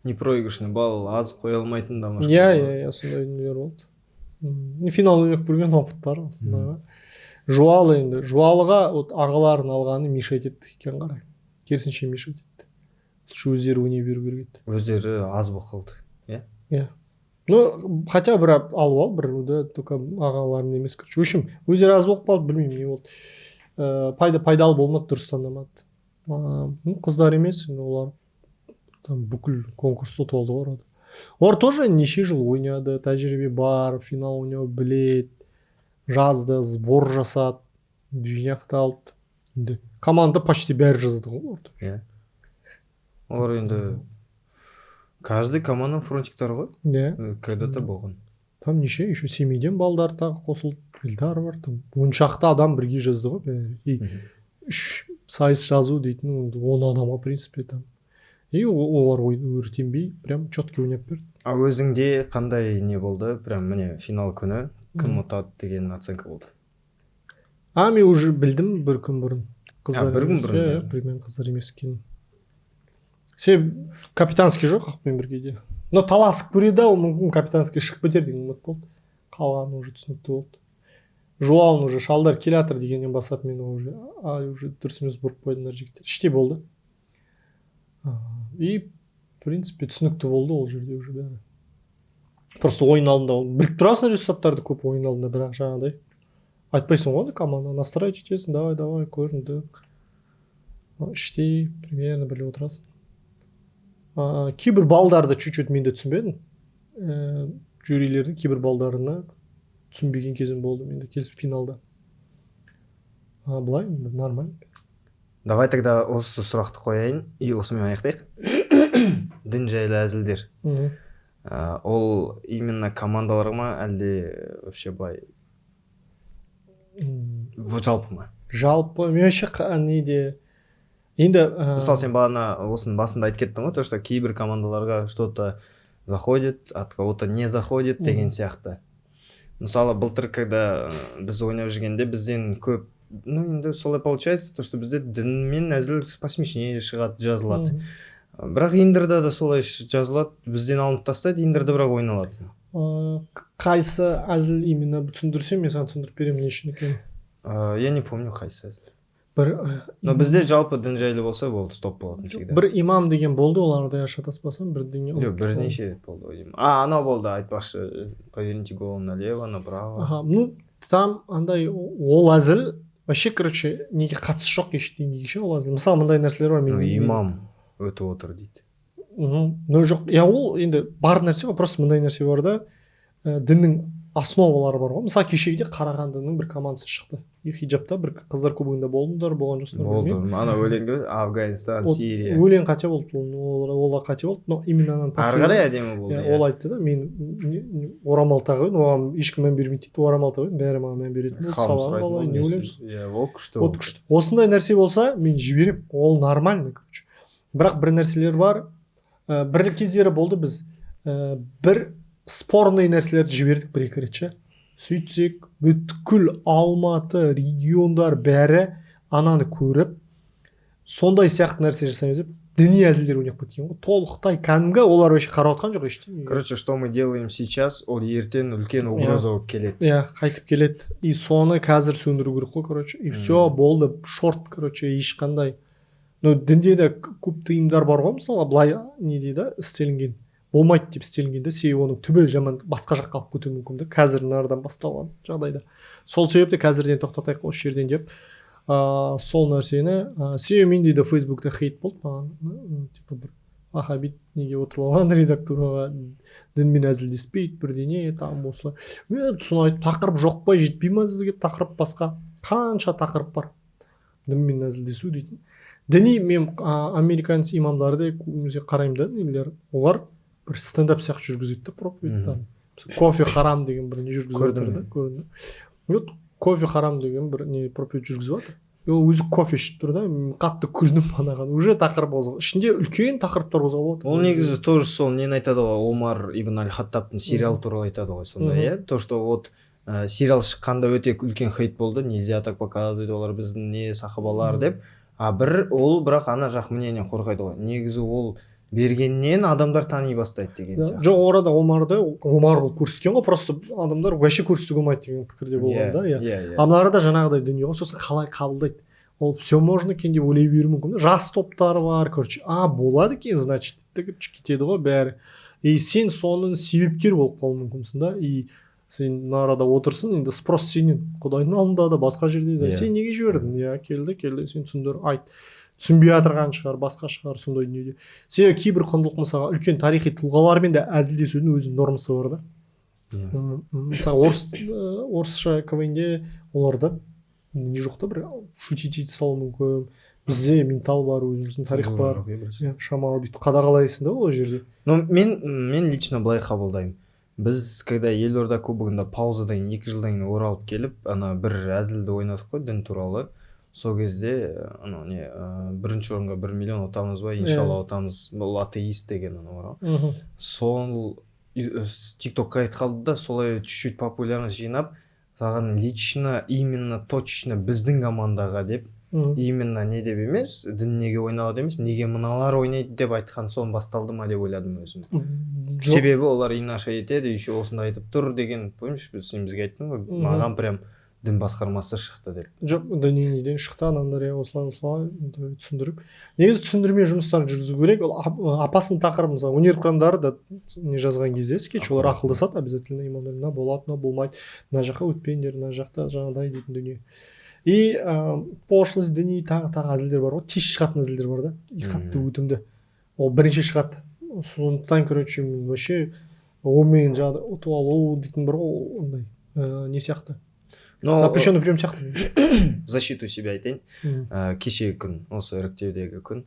Speaker 2: Непроигрышный балл аз қоя алмайтын домашка.
Speaker 1: Иә, сондай нелер болды. Финал ойнап көрген опыт бар осындай. Жуалы енді. Жуалыға ағаларын алғаны Миша етеді екен қарай. Керісінше Миша етеді. Өздері ойнай беру керек еді.
Speaker 2: Өздері аз болып қалды.
Speaker 1: Иә. Ну, хотя бір алып ал, бір только ағаларын емес. В общем, өздері аз болып қалды, білмеймін не болды. Пайдалы болмады, дұрыс таңдамады. Қыздар емес, олар бүкіл конкурсты толды орады. Олар тоже неше жыл ойнады, тәжірибе бар, финал ойнау білет, жазды, сбор жасады, жинақталды. Команда почти бәрі жазды ғой.
Speaker 2: Олар енді каждый команда фронтиктар ғой. Когда-то болған.
Speaker 1: Там неше, еще семейден балдар тағы қосылды, Эльдар бар, там 10 шақты адам бірге жазды ғой. 3 сайыс жазу дейтін 10 адамға принципе там. И олар өртенбей, прям четкий ойнап берді.
Speaker 2: А өзіңде қандай не болды? Прям міне финал күні кім ұтады деген оценка болды.
Speaker 1: Мен уже білдім бір күн бұрын.
Speaker 2: Бір күн бұрын?
Speaker 1: Примерно қыздар емес екен. Сен капитанский жоқ Ақпен бірге де. Но таласып көреді, ол мүмкін капитанский шығып кетер деген үміт болды. Қалғаны уже түсінікті болды. Жуалын уже шалдар келатыр дегеннен бастап мен уже дұрыс емес бұрып қойдыңдар жігіттер. Іште болды. И в принципе түсінікті болды ол жерде уже бәрі. Просто ойын алдында біліп тұрасың результаттарды көп ойын алдында, бірақ жаңағыдай айтпайсың ғой команда, настраивать етесің, давай көрінді. Іште примерно біліп отырасың. Кейбір балдарды чуть-чуть мен де түсінбедім. Жюрилердің кейбір балдарына түсінбеген кезім болды менде келісіп финалда. Былай нормально.
Speaker 2: Давай тогда осы сұрақты қояйын и осымен аяқтайық. Дін жайлы әзілдер. Ол именно командаларға ма әлде вообще былай жалпы ма?
Speaker 1: Жалпы меніңше неде енді
Speaker 2: Мысалы сен бағана осының басында айтып кеттің ғой, то что кейбір командаларға что-то заходит, от кого-то не заходит деген сияқты. Мысалы былтыр когда біз ойнап жүргенде бізден көп, ну енді солай получается, то что бізде дін мен әзіл посмешнее шығады, жазылады. Бірақ индерда да солай жазылады, бізден алынып тастайды, индерда бірақ ойналады.
Speaker 1: Қайсы әзіл именно түсіндірсем, мен саған түсіндіріп беремін не үшін екенін.
Speaker 2: Я не помню қайсы әзіл.
Speaker 1: Но
Speaker 2: бізде жалпы дін жайлы болса болды, стоп болатын всегда.
Speaker 1: Бір имам деген болды, оларда шатаспасам, бірдеңе.
Speaker 2: Жоқ, бірнеше рет болды ойым. Анау болды, айтпақшы, поверните голову налево, направо.
Speaker 1: Ну, там андай ол әзіл, вообще, короче, неге қатысы жоқ ештеңеге ше ол әзіл. Мысалы, мындай нәрселер бар.
Speaker 2: Ну, имам өтіп отыр дейді.
Speaker 1: Ну, жоқ, ол енді бар нәрсе ғой, просто мындай нәрсе бар да, діннің основалары бар ғой. Мысалы, кешегіде Қарағандының бір командасы шықты. Хиджабта бір қыздар кубогында болдыңдар, болған жоқсыңдар.
Speaker 2: Болды. Ана өлеңге Афганистан, Сирия.
Speaker 1: Өлең қате болды, ол қате болды, но именно анан
Speaker 2: ары қарай әдемі болды.
Speaker 1: Ол айтты да, мен орамал тағып, оған ешкім мән бермейді дейді, орамал тағып, бәрі маған мән беретін болды. Сабағым қалай, не ойлаймыз?
Speaker 2: Ол күшті.
Speaker 1: Осындай нәрсе болса, мен жіберем, ол нормально, короче. Бірақ бір нәрселер бар, бір кездері болды біз бір спорный нәрселерді жібердік бір-екі рет ше. Сөйтсек, бүткіл Алматы региондар бәрі ананы көріп, сондай сияқты нәрсе жасаймыз деп, діни әзілдер ойнап кеткен ғой. Толықтай кәдімгі, олар вообще қарап отқан жоқ ештеңе.
Speaker 2: Короче, что мы делаем сейчас, ол ертең үлкен угроза болып келеді.
Speaker 1: Иә, қайтып келеді. И соны қазір сөндіру керек қой, короче. И все, болды, шорт, короче, ешқандай. Но дінде де көп тыйымдар бар ғой, мысалы, былай не дейді, істелінген. Болмайды деп істелінген де, себебі оның түбі жаман басқа жаққа алып кетуі мүмкін де, қазір нардан басталған жағдайда. Сол себепті қазірден тоқтатайық осы жерден деп, сол нәрсені, себебі менде де Фейсбукта хейт болды маған, типа бір вахабит неге отырып алған редактураға дінмен әзілдеспейді, бірдеңе, там осылай. Сосын айтып, тақырып жоқ па, жетпей ма сізге тақырып басқа? Қанша тақырып бар дінмен әзілдесу дейтін. Діни мен американец имамдарды қараймын да, нелер, олар бір стендап сияқты жүргізеді проповедь. Кофе харам деген бір не жүргізіп жатыр. Көрдім. Кофе харам деген бір не проповедь жүргізіп жатыр. Ол өзі кофе ішіп тұр да, қатты күлдім анаған. Уже тақырып қозғалды. Ішінде үлкен тақырыптар қозғалып жатыр.
Speaker 2: Ол негізі тоже сол нені айтады ғой, Омар ибн аль-Хаттабтың сериал туралы айтады ғой сонда, иә? То, что вот сериал шыққанда өте үлкен хейт болды, нельзя так показывать, олар біздің не сахабалар деп. Бір ол бірақ ана жақ мнениеден қорқайды ғой. Негізі ол бергеннен адамдар тани бастайды деген сияқты.
Speaker 1: Жоқ, орада Омар көрсеткен ғой, просто адамдар вообще көрсетуге болмайды деген пікірде болған да, иә. Амларда жаңағыдай дүние ғой, сосын қалай қабылдайды. Ол все можно екен деп ойлай беруі мүмкін. Жас топтары бар, короче, болады екен, значит, кетеді ғой бәрі. И сен соның себепкер болып қалуы мүмкінсің да, и сен нарада отырсың, енді спрос сенен, Құдайдың алдында да, басқа жерде де, сен неге жібердің? Иә, келді, сен түсіндір, айт. Түсінбей жатырған шығар, басқа шығар, сондай дүниеде. Себебі кейбір құндылық, мысалы, үлкен тарихи тұлғалармен де әзілдесудің өзінің нормасы бар да. Мысалы, орысша КВНде оларда не жоқ та, бір шутить салу мүмкін. Бізде ментал бар, өзіміздің тарих бар. Шамалы бүйтіп қадағалайсың да ол жерде.
Speaker 2: Но мен лично былай қабылдаймын. Біз, когда Елорда кубогында паузадан 2 жылдан кейін оралып келіп, ана бір әзілді ойнадық қой дін туралы. Сол кезде бірінші орынға 1 миллион ұтамыз ба, иншалла ұтамыз, бұл атеист деген ана. Сол тиктокқа айтып қалды да, солай чуть-чуть популярность жинап, саған лично, именно точно біздің командаға деп, именно не деп емес, дін неге ойнауды емес, неге мыналар ойнайды деп айтқан соң басталды ма деп ойладым өзім. Себебі олар инаша етеді, еще осында айтып тұр деген, помнишь, бізге айттың ғой, маған прям дін басқармасы шықты деп.
Speaker 1: Жоқ, діннен шықты, анандар осылай түсіндіріп. Негізі түсіндірме жұмыстарын жүргізу керек. Апасын тақырып, мысалы, өнер крандары да не жазған кезде скетч, олар ақылдасады обязательно, имамдар, мына болады, мына болмайды, мына жаққа өтпеңдер, мына жақта жаңағыдай дейтін дүние. И пошлость діни тағы әзілдер бар ғой, тез шығатын әзілдер бар да, и қатты өтімді. Ол бірінші шығады. Сондықтан, короче, вообще, омен жаңағыдай ұтып алу дейтін бар ғой, ондай не сияқты. Запрещенный прием сияқты.
Speaker 2: Защиту себя айтайын. Кешегі күн, осы іріктеудегі күн.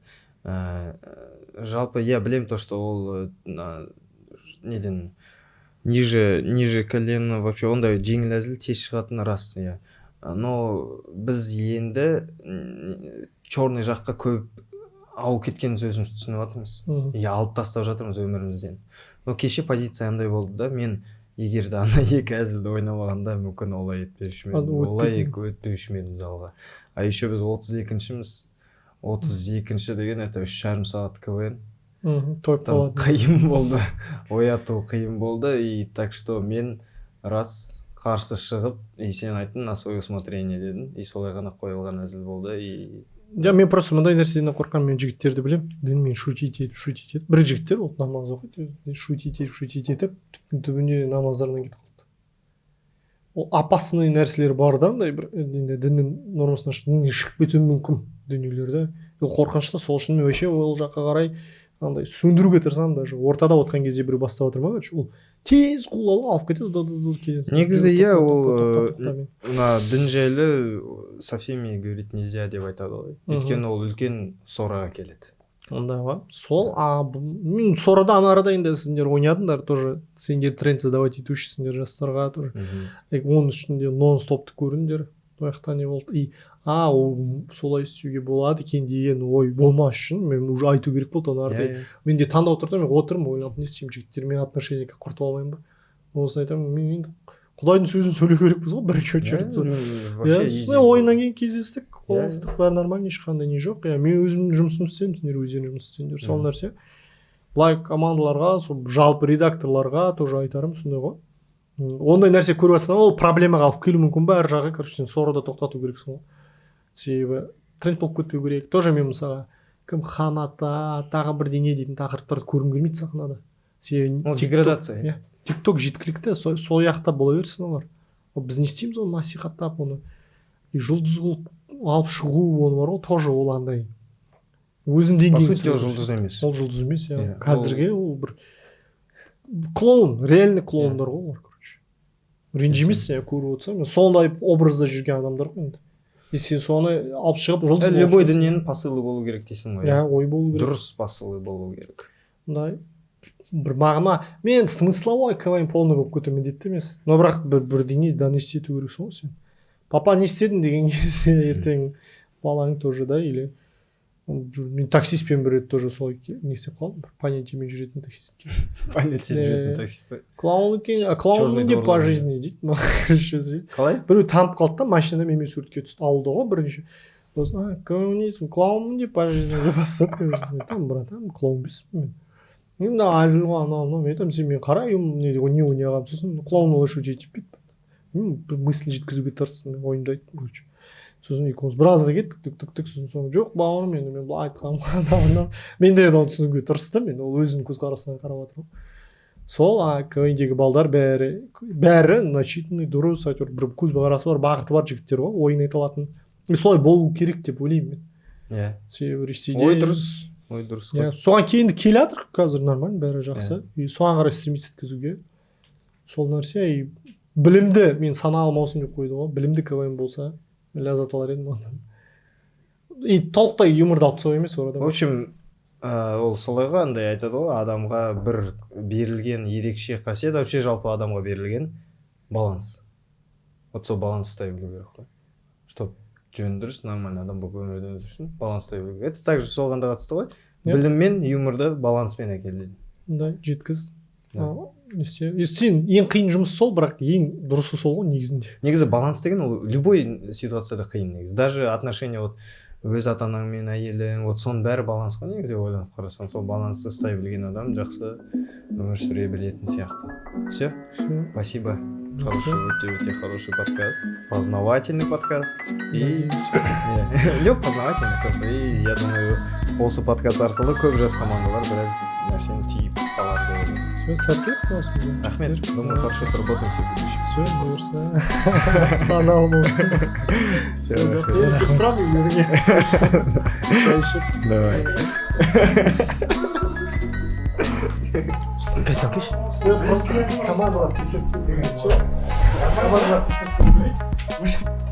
Speaker 2: Жалпы, я білем то, что ол неден ниже колено, вообще ондай жеңіл әзіл тез шығатын рас. но біз енді черный жаққа көп ауып кеткеніміз өзіміз түсініп жатырмыз. И алып тастап жатырмыз өмірімізден. Но кеше позиция андай болды да, мен егер де ана екі әзілді ойнамағанда мүмкін олай өтпеуші ме едім, олай өтпеуші ме едім залға. А еще біз 32-шіміз. 32-ші деген это 3,5 сағат КВН.
Speaker 1: Тойып қалады.
Speaker 2: Қиын болды. Ояту қиын болды. И так что мен раз қарсы шығып, и сен айттың на свое усмотрение дедің. И солай ғана қойылған әзіл болды. И
Speaker 1: мен просто мындай нәрседен қорқамын, мен жігіттерді білем. Мен шутить етіп. Бір жігіттер ол намаз оқиды, шутить етіп, түбіне намаздарынан кетіп қалды. Ол опасный нәрселер бар да, андай бір діннің нормасынан шығып кетуі мүмкін дүниелерді. Ол қорқынышты, сол үшін мен вообще ол жаққа қарай андай сөндіруге тырысамын. Даже ортада отқан кезде біреу бастап отыр ма, ол тез қулалып алып кетеді.
Speaker 2: Негізі ол мына дін жайлы со всеми говорить нельзя деп айтады ғой. Өйткені ол үлкен ссораға келеді.
Speaker 1: Ондай ғой. Сол, мен ссорада ана арада енді сендер ойнадыңдар тоже, сендер тренд задавать етушісіңдер жастарға тоже. Оның ішінде нон-стопты көріңдер. Ояқта не болды. И ол солай істеуге болады екен деген ой болмас үшін мен уже айту керек болды ана арада. Мен де таңдап отырдым, мен отырмын, ойланып не істеймін, жігіттермен отношениеге құртып алмаймын ба? Осыны айтамын, мен енді Құдайдың сөзін сөйлеу керекпіз ғой бірінші очередь. Сосын ойыннан кейін кездестік, қолыстық, бәрі нормально, ешқандай не жоқ. Мен өзімнің жұмысымды істеймін, сендер өздерің жұмыс істеңдер. Сол нәрсе. Былай командаларға, жалпы редакторларға тоже айтарым сондай ғой. Ондай нәрсе көріп жатсаң, ол проблемаға алып келуі мүмкін ба, әр жағы, короче, сен ссорада тоқтату керексің ғой. Себебі тренд болып кетпеу керек. Тоже мен мысалға кім хан ата, тағы бірдеңе дейтін тақырыптарды көргім келмейді сахнада.
Speaker 2: Ол деградация.
Speaker 1: TikTok жеткілікті, сол жақта бола берсін олар. Біз не істейміз оны насихаттап, оны жұлдыз қылып алып шығу, оны бар ғой, тоже ол андай. Өзін деңгейін.
Speaker 2: По сути, ол жұлдыз емес.
Speaker 1: Ол жұлдыз емес, қазірге ол бір клоун, реальный клоундар ғой олар, короче. Ренжімес, көріп отырсам, сондай образда жүрген адамдар ғой енді. И сен соны алып шығып жұлдыз болып.
Speaker 2: Любой дүниенің посылы болу керек дейсің ғой.
Speaker 1: Ой болу керек.
Speaker 2: Дұрыс посылы болу керек.
Speaker 1: Бір мағына, мен смысловой КВН полный болып кету міндетті емес. Но бірақ бірдеңе донести ету керексің ғой сен. Папа не істедің деген кезде ертең балаң тоже, да, или мен таксистпен бір рет тоже солай не істеп қалдым, понятиемен жүретін таксистке.
Speaker 2: Понятиемен жүретін таксист па?
Speaker 1: Клоун деп по жизни дейді. Қалай? Біреу танып қалды да, машинада менімен суретке түсті, ауылда ғой бірінші. Сосын, коммунизм, клоун деп по жизни деп бастады. Там, братан, клоун беспін мен. Мен әзіл ғой, мен айтамын, сен мен қарайым, не ойнағам, сосын клоун олай шутить етпейді. Мен мысль жеткізуге тырыстым, мен ойымды айттым. Сосын екеуміз біразға кеттік, түк, сосын соны жоқ бауырым, мен былай айтқанмын. Мен де оны түсінуге тырыстым, мен ол өзінің көзқарасынан қарап отырмын. Сол КВН-дегі балдар бәрі начитанный, дұрыс, әйтеуір бір көзқарасы бар, бағыты бар жігіттер ғой, ойын айта алатын. Солай болу керек деп ойлаймын мен.
Speaker 2: Ой дұрыс қой.
Speaker 1: Соған кейінді келе жатыр, қазір нормально, бәрі жақсы. Соған қарай стремиться еткізуге. Сол нәрсе, білімді, мен сана алмаусын деп қойды ғой, білімді КВН болса, ләззат алар едім ондан. И толықтай юморды алып тастау емес орада.
Speaker 2: В общем, ол солайға андай айтады ғой, адамға бір берілген ерекше қасиет, вообще жалпы адамға берілген баланс. Вот сол баланс ұстай білу керек қой. Чтоб жөн дұрыс, нормальный адам болып өмірден өту үшін баланстай білу керек. Это также соған да қатысты ғой. Білім мен юморды баланспен әкеледі.
Speaker 1: Да, жеткіз. Сен ең қиын жұмыс сол, бірақ ең дұрысы сол ғой негізінде.
Speaker 2: Негізі баланс деген ол любой ситуацияда қиын негізі. Даже отношения вот өз ата-анаң мен әйелің, вот соның бәрі баланс қой негізі ойланып қарасаң. Сол балансты ұстай білген адам жақсы өмір сүре білетін сияқты. Все? Спасибо. Өте хороший подкаст, познавательный подкаст. И Лёп познавательный. И я думаю, осы подкаст арқылы көп жас командалар біраз нәрсені түйіп қалар деп ойлаймын.
Speaker 1: Все, сәттілік.
Speaker 2: Рахмет. Думаю, хорошо сработаемся в будущем.
Speaker 1: Все, бұйырса. Санал болсын.
Speaker 2: Все, рахмет.
Speaker 1: Правда, Юрий? Шайшып.
Speaker 2: Давай.
Speaker 1: Кайсанкиш? Просто команду тексеріп деген ше. Команду тексеріп